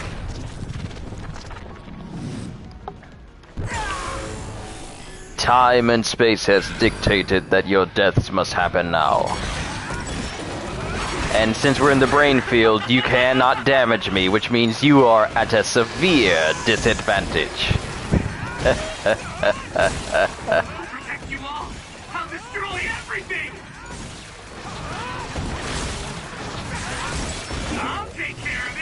Time and space has dictated that your deaths must happen now. And since we're in the brain field, you cannot damage me, which means you are at a severe disadvantage. I'll protect you all! I'll destroy everything! I'll take care of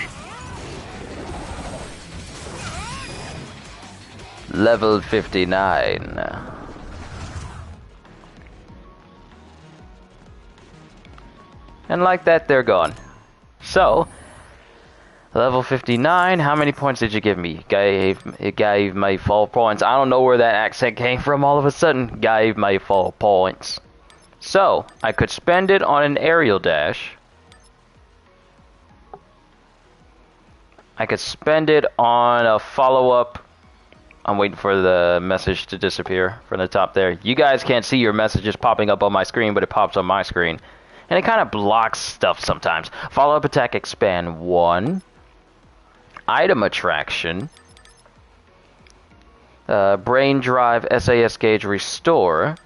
it! Level 59. And like that, they're gone. So, level 59, how many points did you give me? It gave me 4 points. I don't know where that accent came from all of a sudden. Gave me 4 points. So, I could spend it on an aerial dash. I could spend it on a follow-up. I'm waiting for the message to disappear from the top there. You guys can't see your messages popping up on my screen, but it pops on my screen. And it kind of blocks stuff sometimes. Follow-up attack expand 1. Item attraction. Brain drive SAS gauge restore.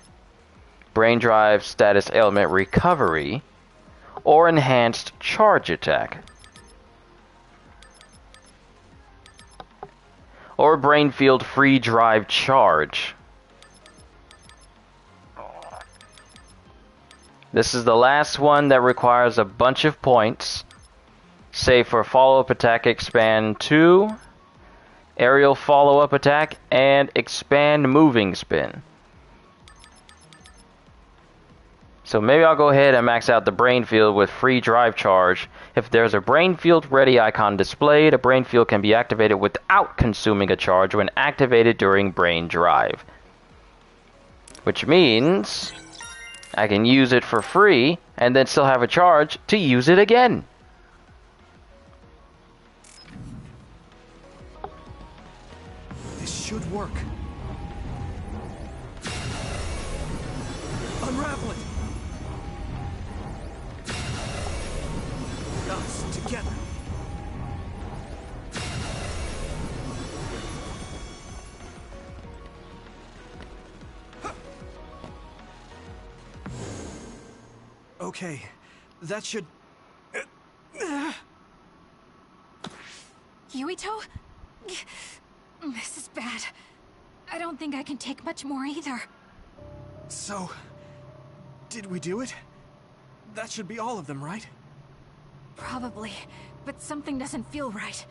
Brain drive status ailment recovery. Or enhanced charge attack. Or brain field free drive charge. This is the last one that requires a bunch of points. Save for follow-up attack expand 2, aerial follow-up attack, and expand moving spin. So maybe I'll go ahead and max out the brain field with free drive charge. If there's a brain field ready icon displayed, a brain field can be activated without consuming a charge when activated during brain drive. Which means I can use it for free and then still have a charge to use it again. This should work. Unravel it! Us together. Okay, that should... Yuito? This is bad. I don't think I can take much more either. So, did we do it? That should be all of them, right? Probably, but something doesn't feel right.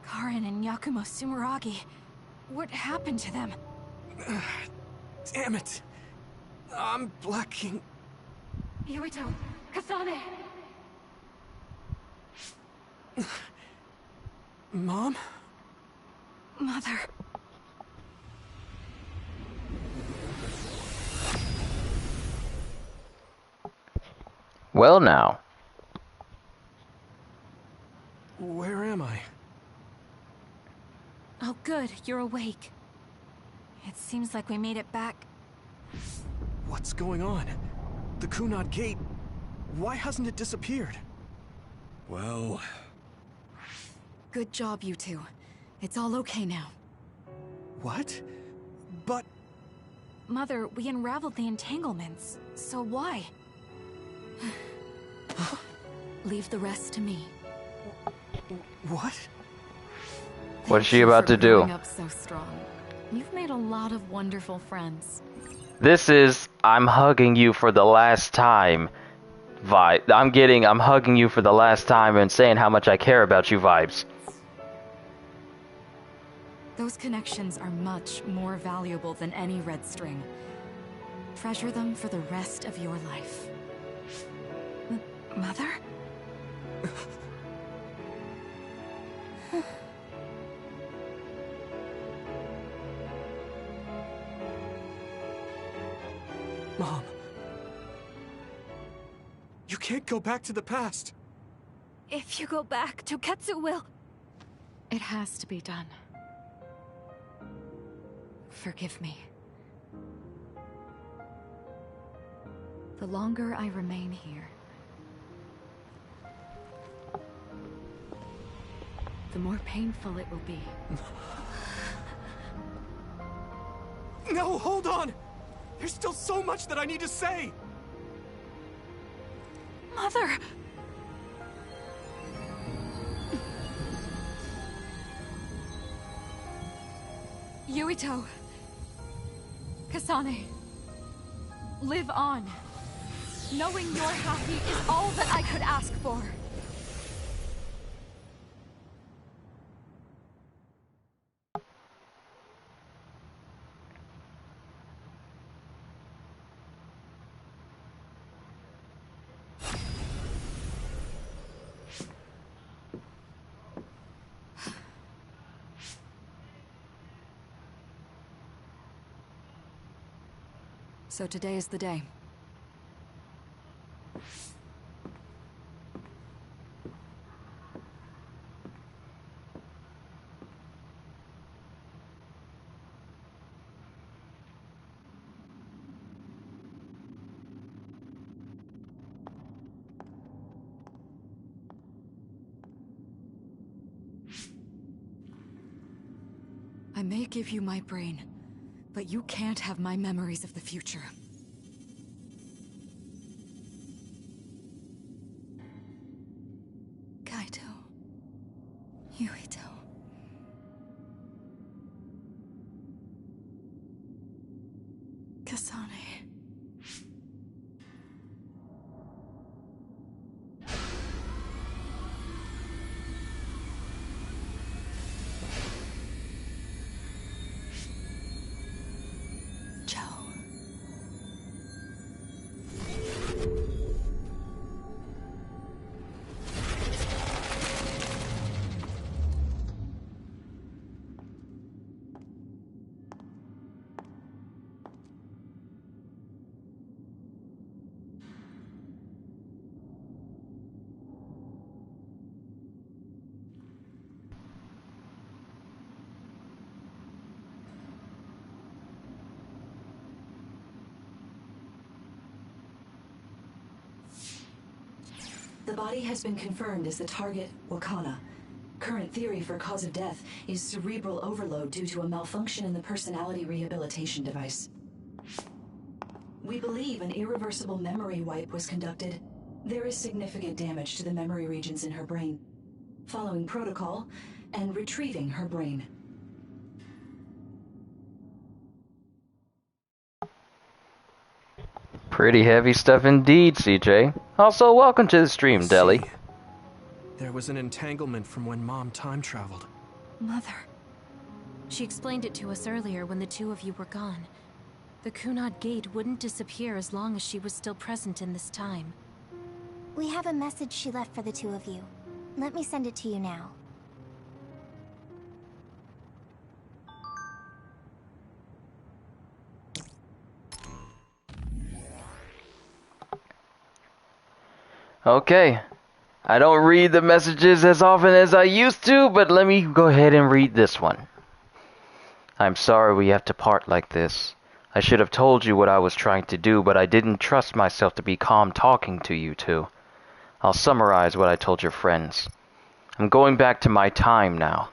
Karin and Yakumo Sumeragi. What happened to them? Damn it. I'm blacking. Yuito, Kasane! Mom? Mother. Well now. Where am I? Oh good, you're awake. It seems like we made it back. What's going on? The Kunad Gate, why hasn't it disappeared? Well... Good job, you two. It's all okay now. What? But... Mother, we unraveled the entanglements, so why? Leave the rest to me. What? What is she about to do? Growing up so strong. You've made a lot of wonderful friends. This is I'm hugging you for the last time vibe. I'm hugging you for the last time and saying how much I care about you vibes. Those connections are much more valuable than any red string. Treasure them for the rest of your life. Mother? Mom. You can't go back to the past. If you go back, Toketsu will... It has to be done. Forgive me. The longer I remain here, the more painful it will be. No, hold on! There's still so much that I need to say! Mother! Yuito. Kasane. Live on. Knowing you're happy is all that I could ask for. So today is the day. I may give you my brain, but you can't have my memories of the future. Kaito. Yuito. Kasane. The body has been confirmed as the target, Wakana. Current theory for cause of death is cerebral overload due to a malfunction in the personality rehabilitation device. We believe an irreversible memory wipe was conducted. There is significant damage to the memory regions in her brain. Following protocol and retrieving her brain. Pretty heavy stuff indeed, CJ. Also, welcome to the stream, Deli. There was an entanglement from when Mom time traveled. Mother. She explained it to us earlier when the two of you were gone. The Kunad Gate wouldn't disappear as long as she was still present in this time. We have a message she left for the two of you. Let me send it to you now. Okay. I don't read the messages as often as I used to, but let me go ahead and read this one. I'm sorry we have to part like this. I should have told you what I was trying to do, but I didn't trust myself to be calm talking to you two. I'll summarize what I told your friends. I'm going back to my time now.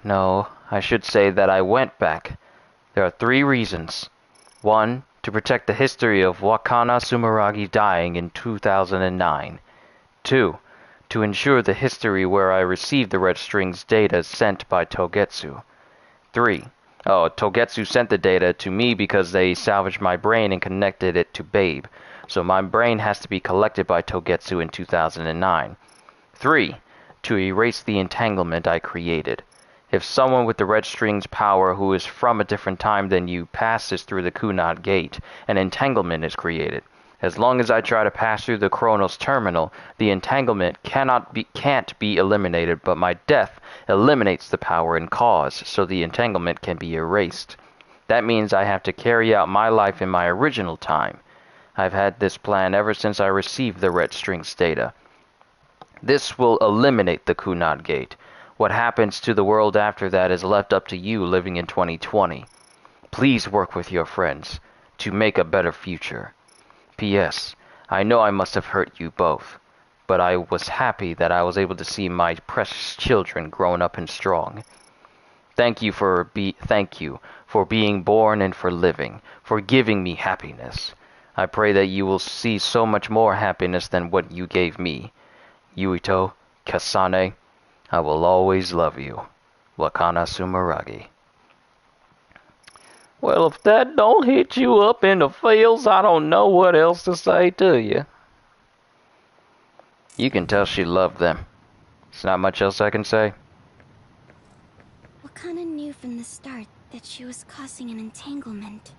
No, I should say that I went back. There are 3 reasons. 1, to protect the history of Wakana Sumeragi dying in 2009. 2, to ensure the history where I received the Red String's data sent by Togetsu. 3, Togetsu sent the data to me because they salvaged my brain and connected it to Babe. so my brain has to be collected by Togetsu in 2009. 3. To erase the entanglement I created. If someone with the red string's power who is from a different time than you passes through the Kunad gate, an entanglement is created. As long as I try to pass through the Chronos terminal, the entanglement can't be eliminated, but my death eliminates the power and cause, so the entanglement can be erased. That means I have to carry out my life in my original time. I've had this plan ever since I received the red string's data. This will eliminate the Kunad gate. What happens to the world after that is left up to you living in 2020. Please work with your friends to make a better future. P.S. I know I must have hurt you both, but I was happy that I was able to see my precious children grown up and strong. Thank you for being born and for living, for giving me happiness. I pray that you will see so much more happiness than what you gave me. Yuito, Kasane, I will always love you. Wakana Sumeragi. Well, if that don't hit you up in the feels, I don't know what else to say to you. You can tell she loved them. There's not much else I can say. Wakana knew from the start that she was causing an entanglement.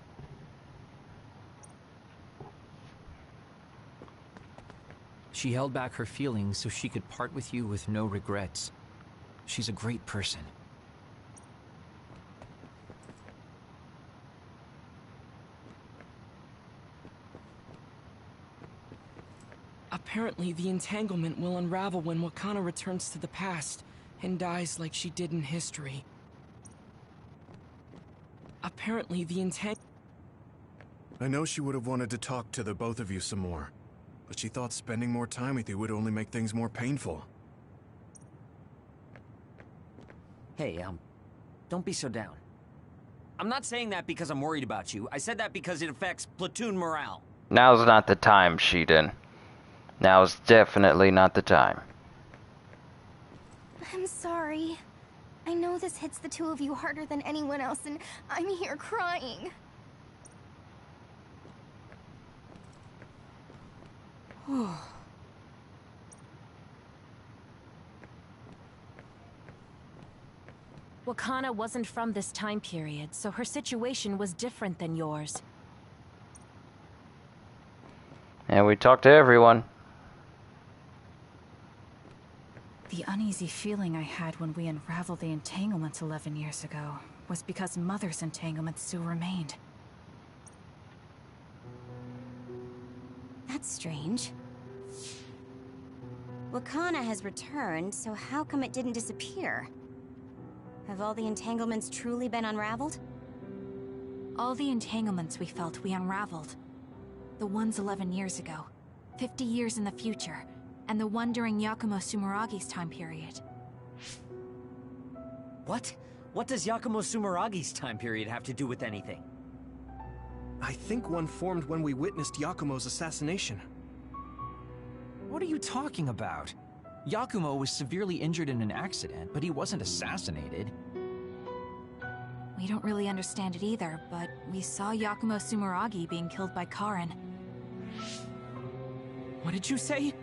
She held back her feelings so she could part with you with no regrets. She's a great person. Apparently, the entanglement will unravel when Wakana returns to the past and dies like she did in history. Apparently, the I know she would have wanted to talk to the both of you some more, but she thought spending more time with you would only make things more painful. Hey, don't be so down. I'm not saying that because I'm worried about you. I said that because it affects platoon morale. Now's not the time, Shiden. Now's definitely not the time. I'm sorry. I know this hits the two of you harder than anyone else, and I'm here crying. Wakana wasn't from this time period, so her situation was different than yours. And we talked to everyone. The uneasy feeling I had when we unraveled the entanglements 11 years ago was because Mother's entanglements still remained. That's strange. Wakana has returned, so how come it didn't disappear? Have all the entanglements truly been unraveled? All the entanglements we felt we unraveled. The ones 11 years ago, 50 years in the future, and the one during Yakumo Sumeragi's time period. What? What does Yakumo Sumeragi's time period have to do with anything? I think one formed when we witnessed Yakumo's assassination. What are you talking about? Yakumo was severely injured in an accident, but he wasn't assassinated. We don't really understand it either, but we saw Yakumo Sumeragi being killed by Karin. What did you say?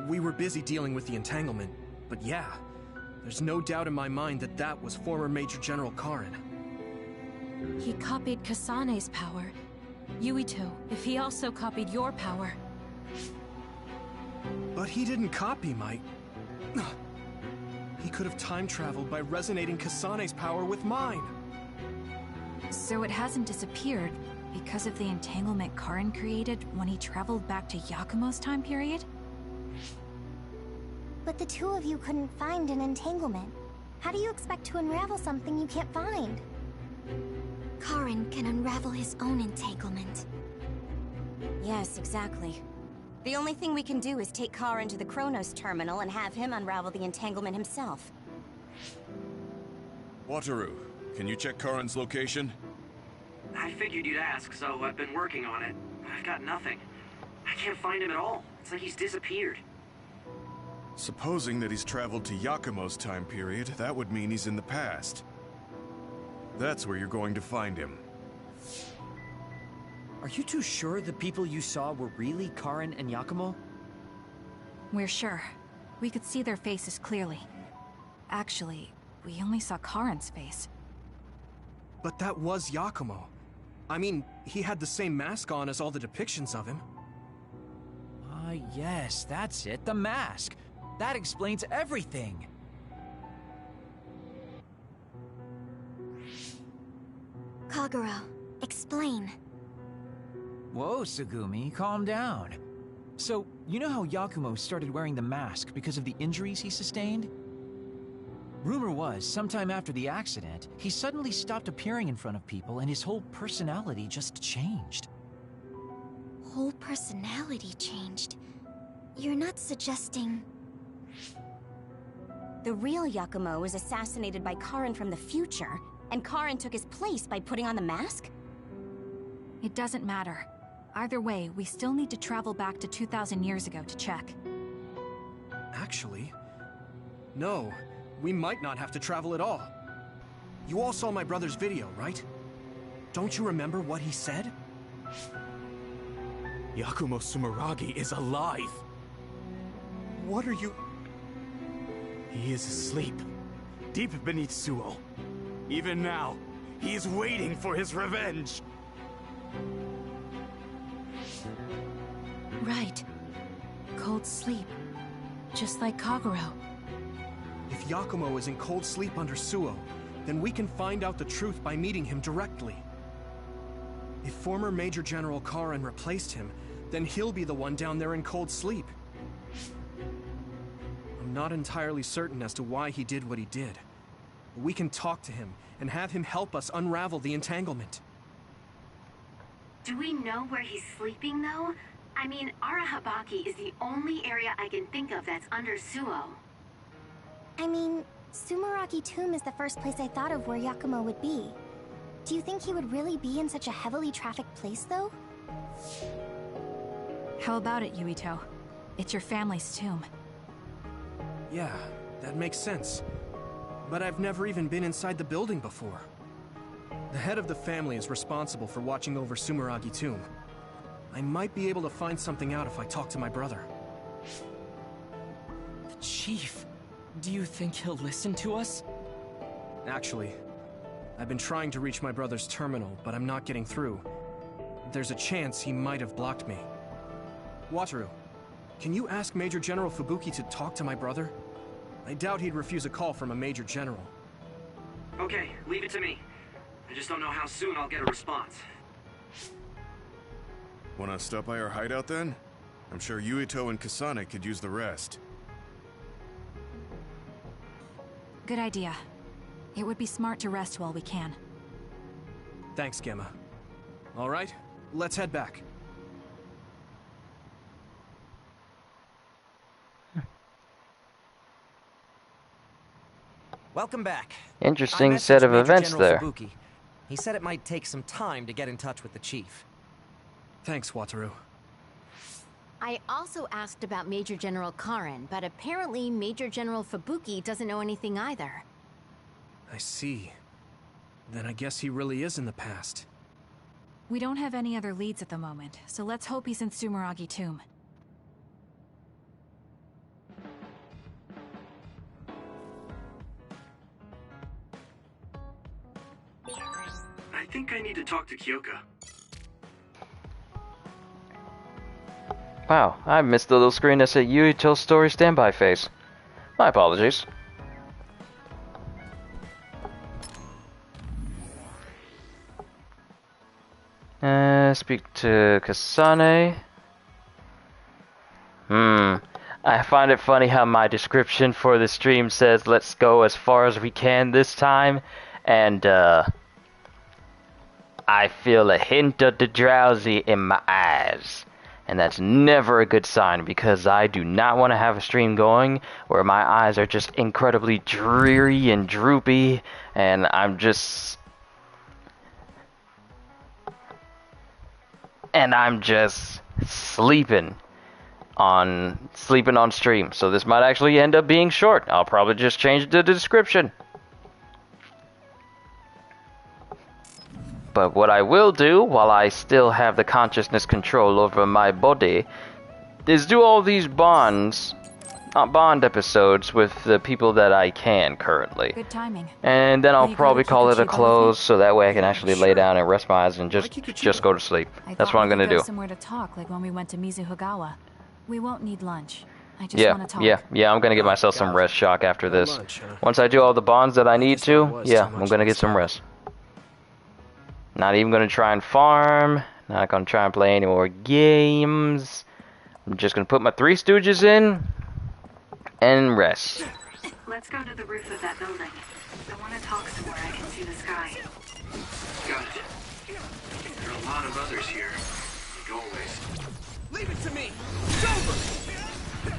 We were busy dealing with the entanglement, but yeah, there's no doubt in my mind that that was former Major General Karin. He copied Kasane's power. Yuito, if he also copied your power. But he didn't copy my... He could have time-traveled by resonating Kasane's power with mine. So it hasn't disappeared because of the entanglement Karin created when he traveled back to Yakumo's time period? But the two of you couldn't find an entanglement. How do you expect to unravel something you can't find? Karin can unravel his own entanglement. Yes, exactly. The only thing we can do is take Karin to the Chronos terminal and have him unravel the entanglement himself. Wataru, can you check Karin's location? I figured you'd ask, so I've been working on it. I've got nothing. I can't find him at all. It's like he's disappeared. Supposing that he's traveled to Yakumo's time period, that would mean he's in the past. That's where you're going to find him. Are you two sure the people you saw were really Karen and Yakumo? We're sure. We could see their faces clearly. Actually, we only saw Karen's face. But that was Yakumo. I mean, he had the same mask on as all the depictions of him. Yes, that's it, the mask. That explains everything. Kagero, explain. Whoa, Tsugumi, calm down. So, you know how Yakumo started wearing the mask because of the injuries he sustained? Rumor was, sometime after the accident, he suddenly stopped appearing in front of people and his whole personality just changed. Whole personality changed? You're not suggesting... The real Yakumo was assassinated by Karen from the future, and Karen took his place by putting on the mask? It doesn't matter. Either way, we still need to travel back to 2,000 years ago to check. Actually, no. We might not have to travel at all. You all saw my brother's video, right? Don't you remember what he said? Yakumo Sumeragi is alive! What are you... He is asleep, deep beneath Suo. Even now, he is waiting for his revenge! Right. Cold sleep. Just like Kagero. If Yakumo is in cold sleep under Suo, then we can find out the truth by meeting him directly. If former Major General Karen replaced him, then he'll be the one down there in cold sleep. I'm not entirely certain as to why he did what he did. But we can talk to him and have him help us unravel the entanglement. Do we know where he's sleeping, though? I mean, Arahabaki is the only area I can think of that's under Suo. I mean, Sumeragi Tomb is the first place I thought of where Yakumo would be. Do you think he would really be in such a heavily trafficked place, though? How about it, Yuito? It's your family's tomb. Yeah, that makes sense. But I've never even been inside the building before. The head of the family is responsible for watching over Sumeragi Tomb. I might be able to find something out if I talk to my brother. The chief. Do you think he'll listen to us? Actually, I've been trying to reach my brother's terminal, but I'm not getting through. There's a chance he might have blocked me. Wataru, can you ask Major General Fubuki to talk to my brother? I doubt he'd refuse a call from a Major General. Okay, leave it to me. I just don't know how soon I'll get a response. Wanna stop by our hideout then? I'm sure Yuito and Kasane could use the rest. Good idea. It would be smart to rest while we can. Thanks, Gemma. All right, let's head back. Welcome back. Interesting set of events there. Fubuki. He said it might take some time to get in touch with the chief. Thanks, Wataru. I also asked about Major General Karen, but apparently Major General Fubuki doesn't know anything either. I see. Then I guess he really is in the past. We don't have any other leads at the moment, so let's hope he's in Sumeragi Tomb. I think I need to talk to Kyoka. Wow, I missed the little screen that said Yuito's story standby phase. My apologies. Speak to Kasane. I find it funny how my description for the stream says let's go as far as we can this time, and I feel a hint of the drowsy in my eyes. And that's never a good sign, because I do not want to have a stream going where my eyes are just incredibly dreary and droopy, and I'm just sleeping on stream. So this might actually end up being short. I'll probably just change the description. But what I will do, while I still have the consciousness control over my body, is do all these bond episodes with the people that I can currently. Good timing. And then I'll probably call it a close, so that way I can actually lay sure. down and rest my eyes and just go to sleep. That's what I'm gonna do. Somewhere to talk, like when we went to Mizuhigawa. We won't need lunch. I just Yeah, want to talk. yeah. I'm gonna give myself some rest shock after this. Once I do all the bonds that I need to, yeah, I'm gonna get some rest. Not even gonna try and farm. Not gonna try and play any more games. I'm just gonna put my Three Stooges in and rest. Let's go to the roof of that building. I want to talk somewhere I can see the sky. Got it. There are a lot of others here, like always. Leave it to me! It's over!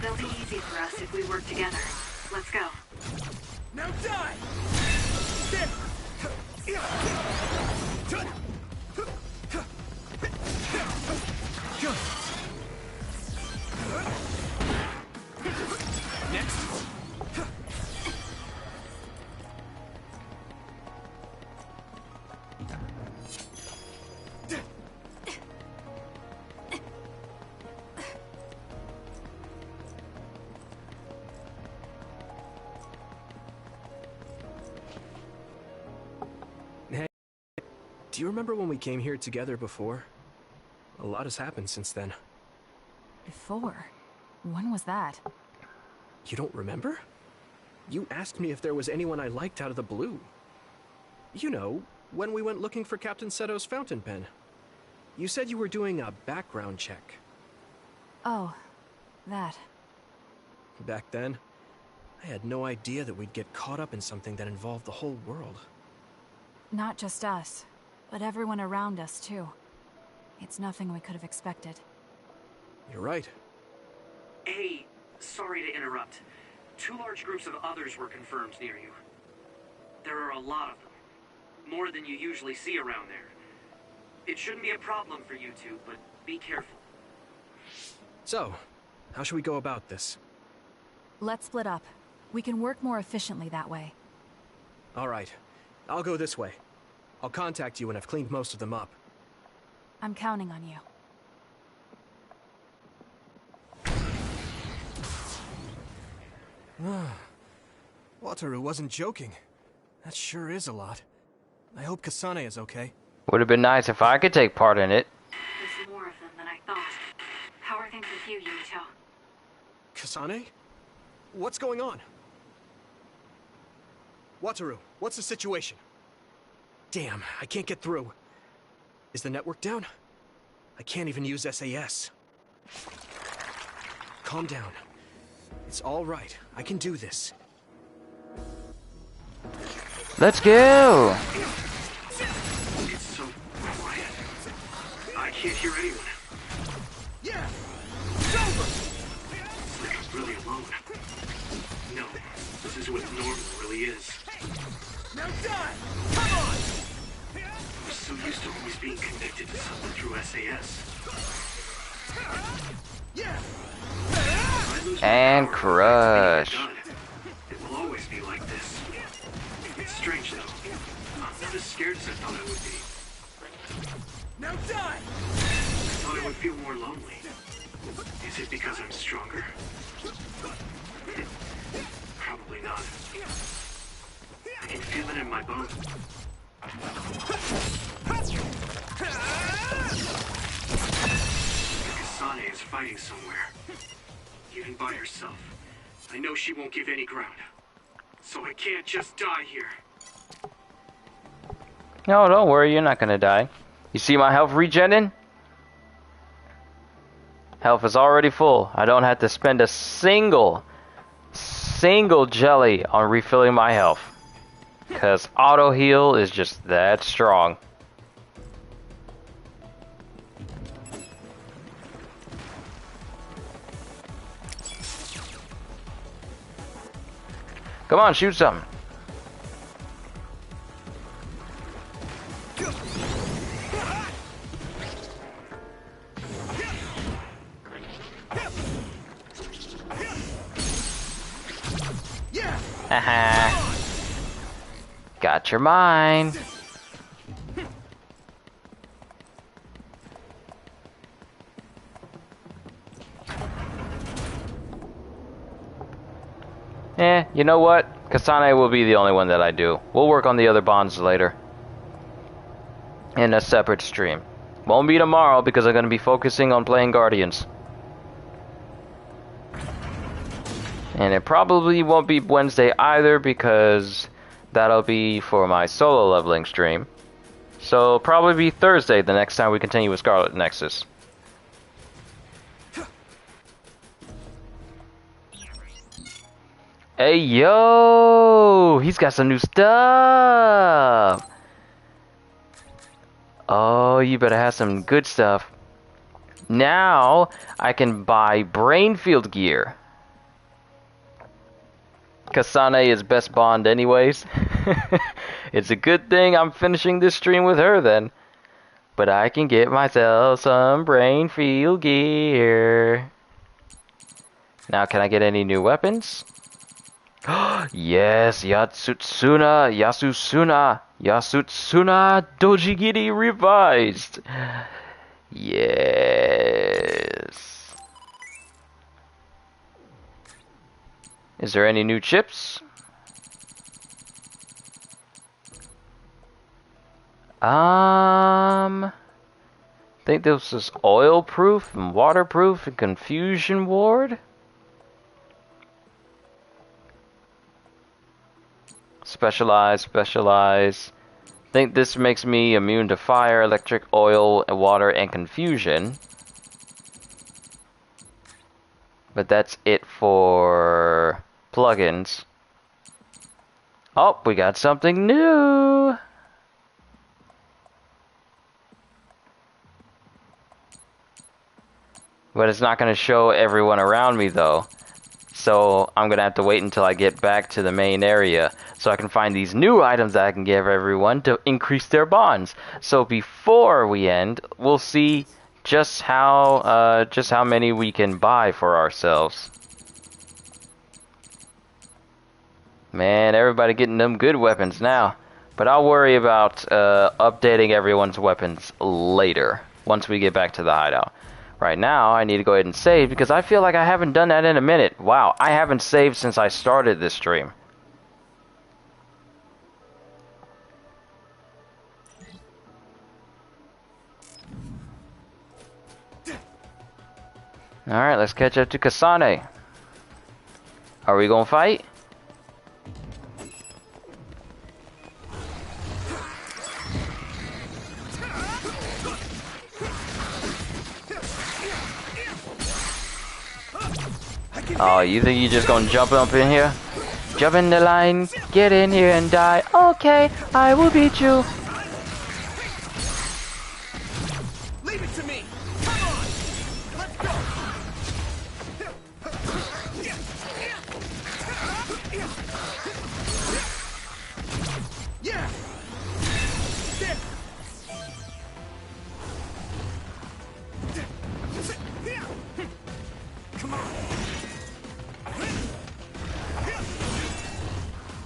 They'll be easy for us if we work together. Let's go. Now die! Next. Hey, do you remember when we came here together before? A lot has happened since then. Before? When was that? You don't remember? You asked me if there was anyone I liked out of the blue. You know, when we went looking for Captain Seto's fountain pen. You said you were doing a background check. Oh, that. Back then, I had no idea that we'd get caught up in something that involved the whole world. Not just us, but everyone around us, too. It's nothing we could have expected. You're right. Hey, sorry to interrupt. 2 large groups of others were confirmed near you. There are a lot of them. More than you usually see around there. It shouldn't be a problem for you two, but be careful. So, how should we go about this? Let's split up. We can work more efficiently that way. All right. I'll go this way. I'll contact you when I've cleaned most of them up. I'm counting on you. Wataru wasn't joking. That sure is a lot. I hope Kasane is okay. Would have been nice if I could take part in it. There's more of them than I thought. How are things with you, Yurito? Kasane? What's going on? Wataru, what's the situation? Damn, I can't get through. Is the network down? I can't even use SAS. Calm down. It's all right. I can do this. Let's go! It's so quiet. I can't hear anyone. Yeah! It's over! It's like I'm really alone. No, this is what normal really is. Now die! Come on! I'm so used to always being connected to someone through SAS. Yeah! And crush. It will always be like this. It's strange though. I'm not as scared as I thought I would be. Now die! I thought I would feel more lonely. Is it because I'm stronger? Probably not. I can feel it in my bones. Kasane is fighting somewhere. Even by herself. I know she won't give any ground. So I can't just die here. No, don't worry, you're not gonna die. You see my health regening? Health is already full. I don't have to spend a single jelly on refilling my health. Because auto heal is just that strong. Come on, shoot something. Haha. Got your mind. You know what? Kasane will be the only one that I do. We'll work on the other bonds later. In a separate stream. Won't be tomorrow because I'm going to be focusing on playing Guardians. And it probably won't be Wednesday either because that'll be for my solo leveling stream. So it'll probably be Thursday the next time we continue with Scarlet Nexus. Hey yo! He's got some new stuff! Oh, you better have some good stuff. Now, I can buy brain field gear. Kasane is best bond anyways. It's a good thing I'm finishing this stream with her then. But I can get myself some brain field gear. Now, can I get any new weapons? Yes, Yasusuna Dojigiri revised. Yes. Is there any new chips? I think this is oil proof and waterproof and confusion ward. Specialize. Think this makes me immune to fire, electric, oil, water, and confusion. But that's it for plugins. Oh, we got something new! But it's not going to show everyone around me though. So I'm going to have to wait until I get back to the main area so I can find these new items that I can give everyone to increase their bonds. So before we end, we'll see just how many we can buy for ourselves. Man, everybody getting them good weapons now. But I'll worry about updating everyone's weapons later, once we get back to the hideout. Right now, I need to go ahead and save because I feel like I haven't done that in a minute. Wow, I haven't saved since I started this stream. Alright, let's catch up to Kasane. Are we gonna fight? Oh, you think you just gonna jump up in here? Jump in the line, get in here and die. Okay, I will beat you. Leave it to me. Come on. Let's go. Yeah. There. Come on.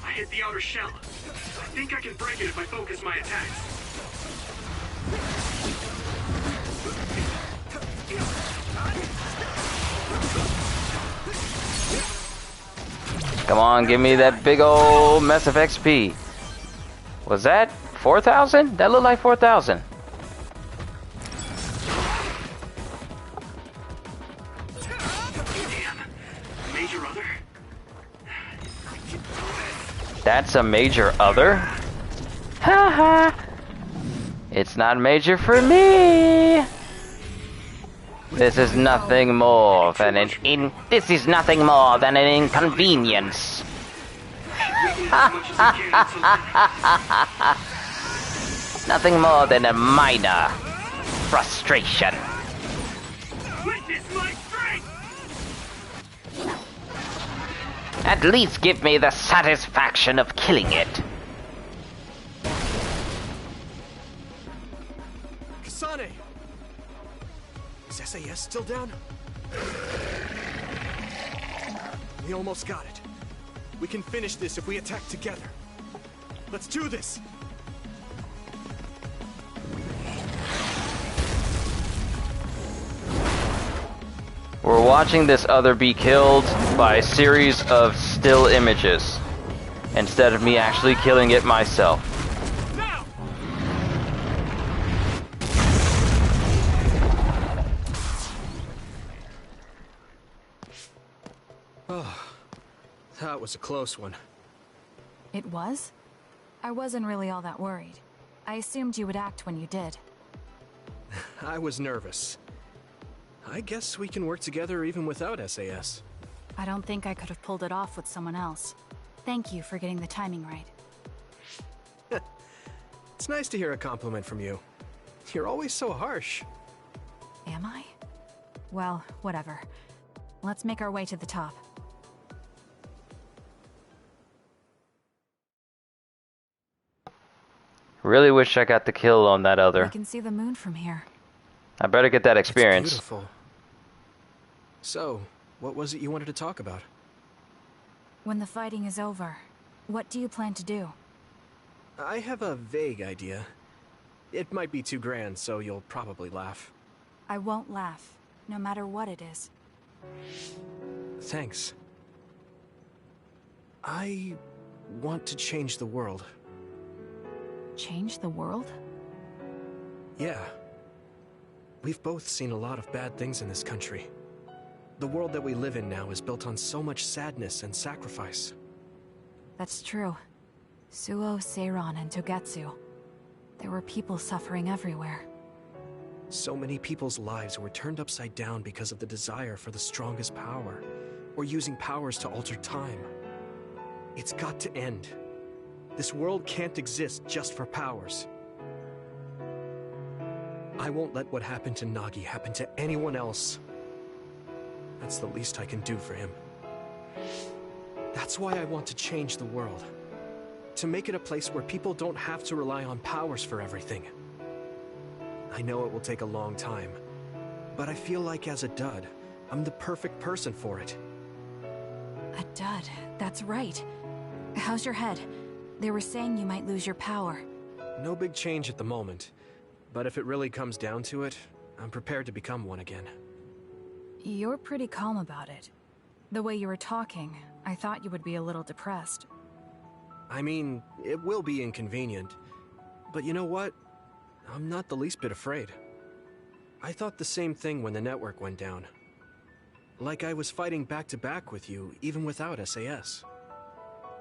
I hit the outer shell. I think I can break it if I focus my attacks. Come on, give me that big old mess of XP. Was that 4,000? That looked like 4,000. Major other? That's a major other? Haha. It's not major for me. This is nothing more than an inconvenience. Nothing more than a minor frustration. Witness my strength! At least give me the satisfaction of killing it. Kasane! Is SAS still down? We almost got it. We can finish this if we attack together. Let's do this! We're watching this other be killed by a series of still images, instead of me actually killing it myself. Oh, that was a close one. It was? I wasn't really all that worried. I assumed you would act when you did. I was nervous. I guess we can work together even without SAS. I don't think I could have pulled it off with someone else. Thank you for getting the timing right. It's nice to hear a compliment from you. You're always so harsh. Am I? Well, whatever. Let's make our way to the top. Really wish I got the kill on that We other. can see the moon from here. I better get that experience. It's beautiful. So, what was it you wanted to talk about? When the fighting is over, what do you plan to do? I have a vague idea. It might be too grand, so you'll probably laugh. I won't laugh, no matter what it is. Thanks. I want to change the world. Change the world? Yeah. We've both seen a lot of bad things in this country. The world that we live in now is built on so much sadness and sacrifice. That's true. Suo, Seiran, and Togetsu. There were people suffering everywhere. So many people's lives were turned upside down because of the desire for the strongest power, or using powers to alter time. It's got to end. This world can't exist just for powers. I won't let what happened to Nagi happen to anyone else. That's the least I can do for him. That's why I want to change the world. To make it a place where people don't have to rely on powers for everything. I know it will take a long time, but I feel like as a dud, I'm the perfect person for it. A dud, that's right. How's your head? They were saying you might lose your power. No big change at the moment, but if it really comes down to it, I'm prepared to become one again. You're pretty calm about it. The way you were talking, I thought you would be a little depressed. I mean, it will be inconvenient, but you know what? I'm not the least bit afraid. I thought the same thing when the network went down. Like I was fighting back to back with you, even without SAS.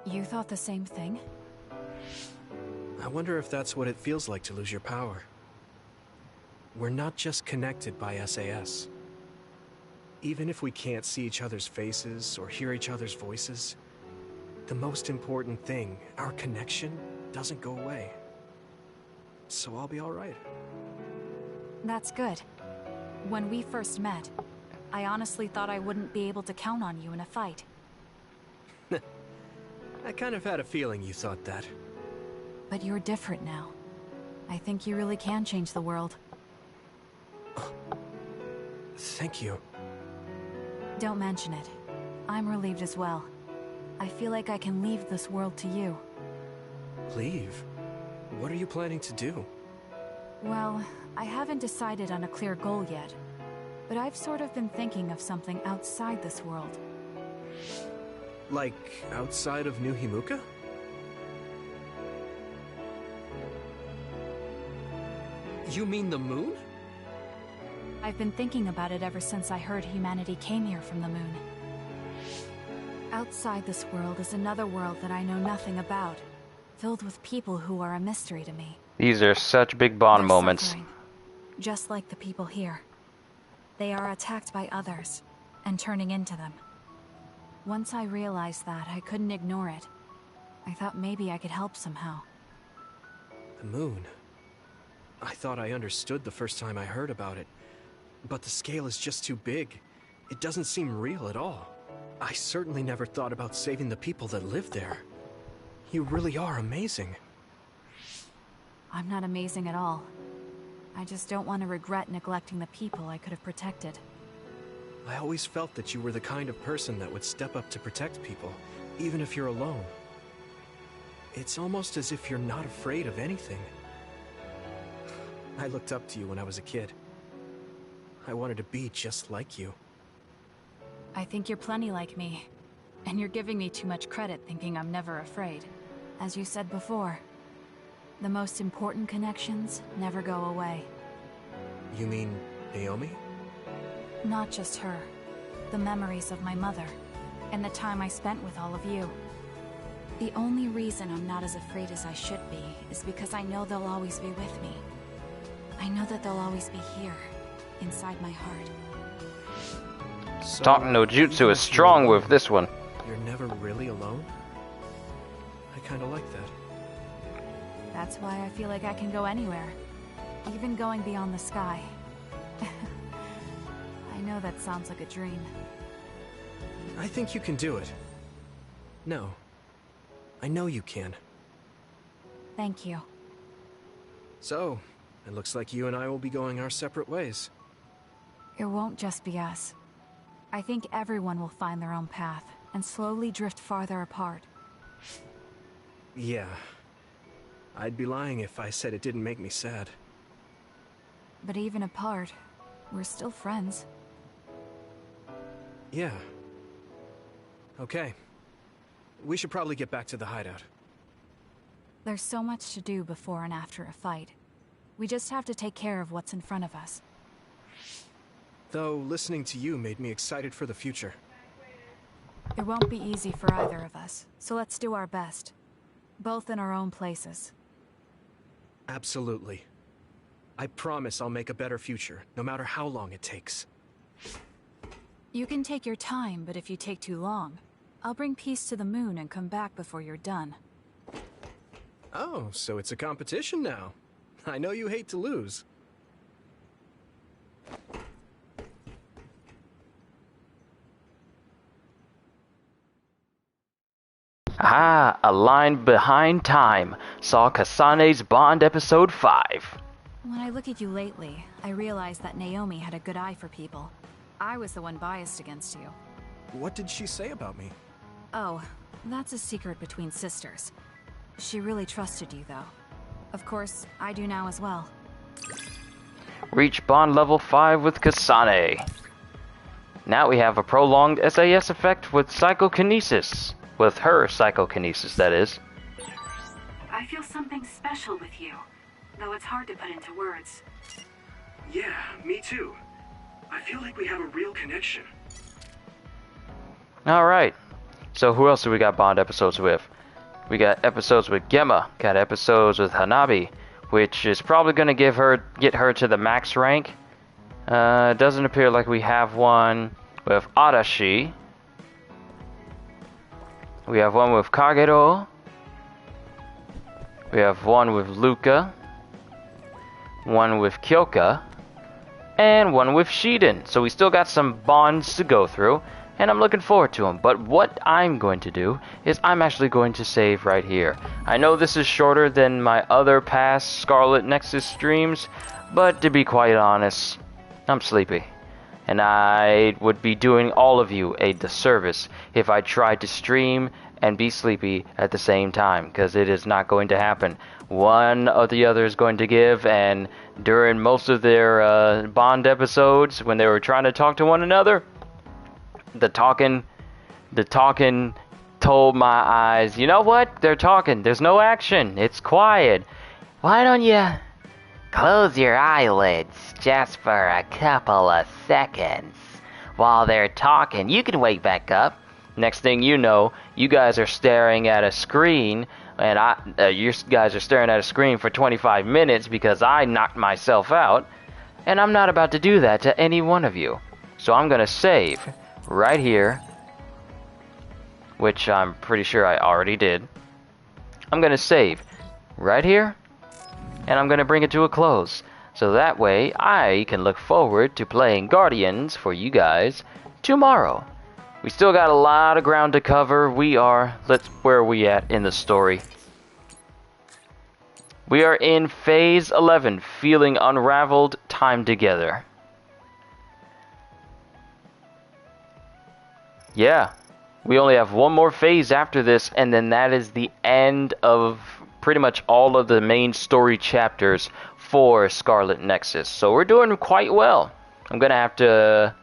You thought the same thing? I wonder if that's what it feels like to lose your power. We're not just connected by SAS. Even if we can't see each other's faces or hear each other's voices, the most important thing, our connection, doesn't go away. So I'll be all right. That's good. When we first met, I honestly thought I wouldn't be able to count on you in a fight. I kind of had a feeling you thought that. But you're different now. I think you really can change the world. Thank you. Don't mention it. I'm relieved as well. I feel like I can leave this world to you. Leave? What are you planning to do? Well, I haven't decided on a clear goal yet, but I've sort of been thinking of something outside this world. Like, outside of New Himuka? You mean the moon? I've been thinking about it ever since I heard humanity came here from the moon. Outside this world is another world that I know nothing about, filled with people who are a mystery to me. These are such big Bond They're moments. suffering, just like the people here. They are attacked by others, and turning into them. Once I realized that, I couldn't ignore it. I thought maybe I could help somehow. The moon? I thought I understood the first time I heard about it, but the scale is just too big. It doesn't seem real at all. I certainly never thought about saving the people that live there. You really are amazing. I'm not amazing at all. I just don't want to regret neglecting the people I could have protected. I always felt that you were the kind of person that would step up to protect people, even if you're alone. It's almost as if you're not afraid of anything. I looked up to you when I was a kid. I wanted to be just like you. I think you're plenty like me. And you're giving me too much credit thinking I'm never afraid. As you said before, the most important connections never go away. You mean Naomi? Not just her. The memories of my mother, and the time I spent with all of you. The only reason I'm not as afraid as I should be is because I know they'll always be with me. I know that they'll always be here, inside my heart. So, Talking no jutsu is strong with this one. You're never really alone? I kinda like that. That's why I feel like I can go anywhere, even going beyond the sky. I know that sounds like a dream. I think you can do it. No. I know you can. Thank you. So, it looks like you and I will be going our separate ways. It won't just be us. I think everyone will find their own path and slowly drift farther apart. Yeah. I'd be lying if I said it didn't make me sad. But even apart, we're still friends. Yeah. Okay. We should probably get back to the hideout. There's so much to do before and after a fight. We just have to take care of what's in front of us. Though, listening to you made me excited for the future. It won't be easy for either of us, so let's do our best. Both in our own places. Absolutely. I promise I'll make a better future, no matter how long it takes. You can take your time, but if you take too long, I'll bring peace to the moon and come back before you're done. Oh, so it's a competition now. I know you hate to lose. Ah, A Line Behind Time saw Kasane's Bond episode 5. When I look at you lately, I realize that Naomi had a good eye for people. I was the one biased against you. What did she say about me? Oh, that's a secret between sisters. She really trusted you, though. Of course, I do now as well. Reach Bond level 5 with Kasane. Now we have a prolonged SAS effect with psychokinesis. With her psychokinesis, that is. I feel something special with you, though it's hard to put into words. Yeah, me too. I feel like we have a real connection. Alright. So who else do we got Bond episodes with? We got episodes with Gemma, got episodes with Hanabi, which is probably going to get her to the max rank. It doesn't appear like we have one with Arashi. We have one with Kagero. We have one with Luca. One with Kyoka. And one with Shiden. So we still got some Bonds to go through. And I'm looking forward to them. But what I'm going to do is I'm actually going to save right here. I know this is shorter than my other past Scarlet Nexus streams. But to be quite honest, I'm sleepy. And I would be doing all of you a disservice if I tried to stream and be sleepy at the same time, because it is not going to happen. One or the other is going to give, and during most of their Bond episodes, when they were trying to talk to one another, the talking told my eyes, you know what? They're talking. There's no action. It's quiet. Why don't you close your eyelids just for a couple of seconds while they're talking? You can wake back up. Next thing you know, you guys are staring at a screen, and you guys are staring at a screen for 25 minutes because I knocked myself out, and I'm not about to do that to any one of you. So I'm going to save right here, which I'm pretty sure I already did. I'm going to save right here, and I'm going to bring it to a close. So that way, I can look forward to playing Guardians for you guys tomorrow. We still got a lot of ground to cover. Where are we at in the story? We are in Phase 11, Feeling Unraveled, Time Together. Yeah, we only have one more phase after this, and then that is the end of pretty much all of the main story chapters for Scarlet Nexus. So we're doing quite well. I'm going to have to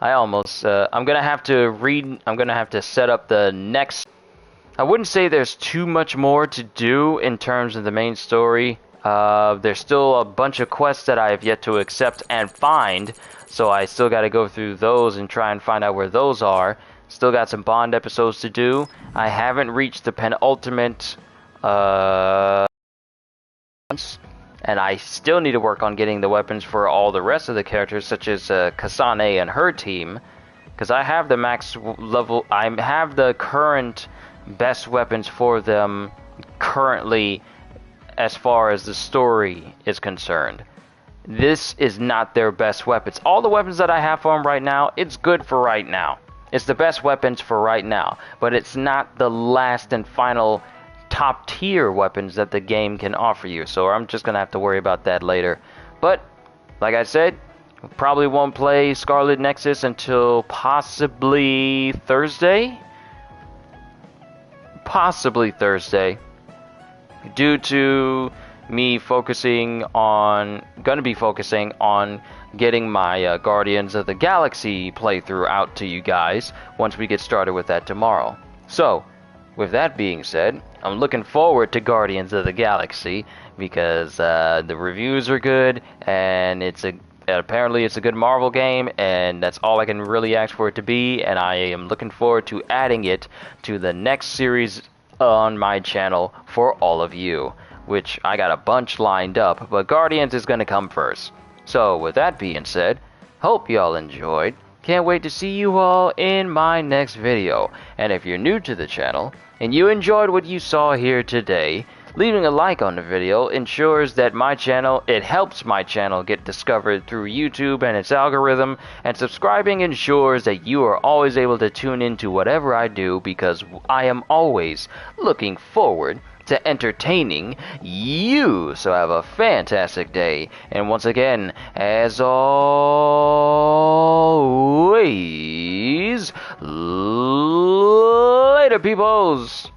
I'm gonna have to set up the next. I wouldn't say there's too much more to do in terms of the main story. There's still a bunch of quests that I have yet to accept and find, so I still got to go through those and try and find out where those are. Still got some Bond episodes to do. I haven't reached the penultimate, and I still need to work on getting the weapons for all the rest of the characters, such as Kasane and her team, because I have the max level. I have the current best weapons for them currently, as far as the story is concerned. This is not their best weapons. All the weapons that I have for them right now, it's good for right now. It's the best weapons for right now, but it's not the last and final top tier weapons that the game can offer you. So I'm just gonna have to worry about that later. But like I said, probably won't play Scarlet Nexus until possibly Thursday. Due to me gonna be focusing on getting my Guardians of the Galaxy playthrough out to you guys once we get started with that tomorrow. So, with that being said, I'm looking forward to Guardians of the Galaxy because the reviews are good and apparently it's a good Marvel game, and that's all I can really ask for it to be, and I am looking forward to adding it to the next series on my channel for all of you, which I got a bunch lined up, but Guardians is gonna come first. So with that being said, hope y'all enjoyed. Can't wait to see you all in my next video. And if you're new to the channel and you enjoyed what you saw here today, leaving a like on the video ensures that it helps my channel get discovered through YouTube and its algorithm, and subscribing ensures that you are always able to tune into whatever I do, because I am always looking forward to entertaining you. So have a fantastic day, and once again, as always, later peoples.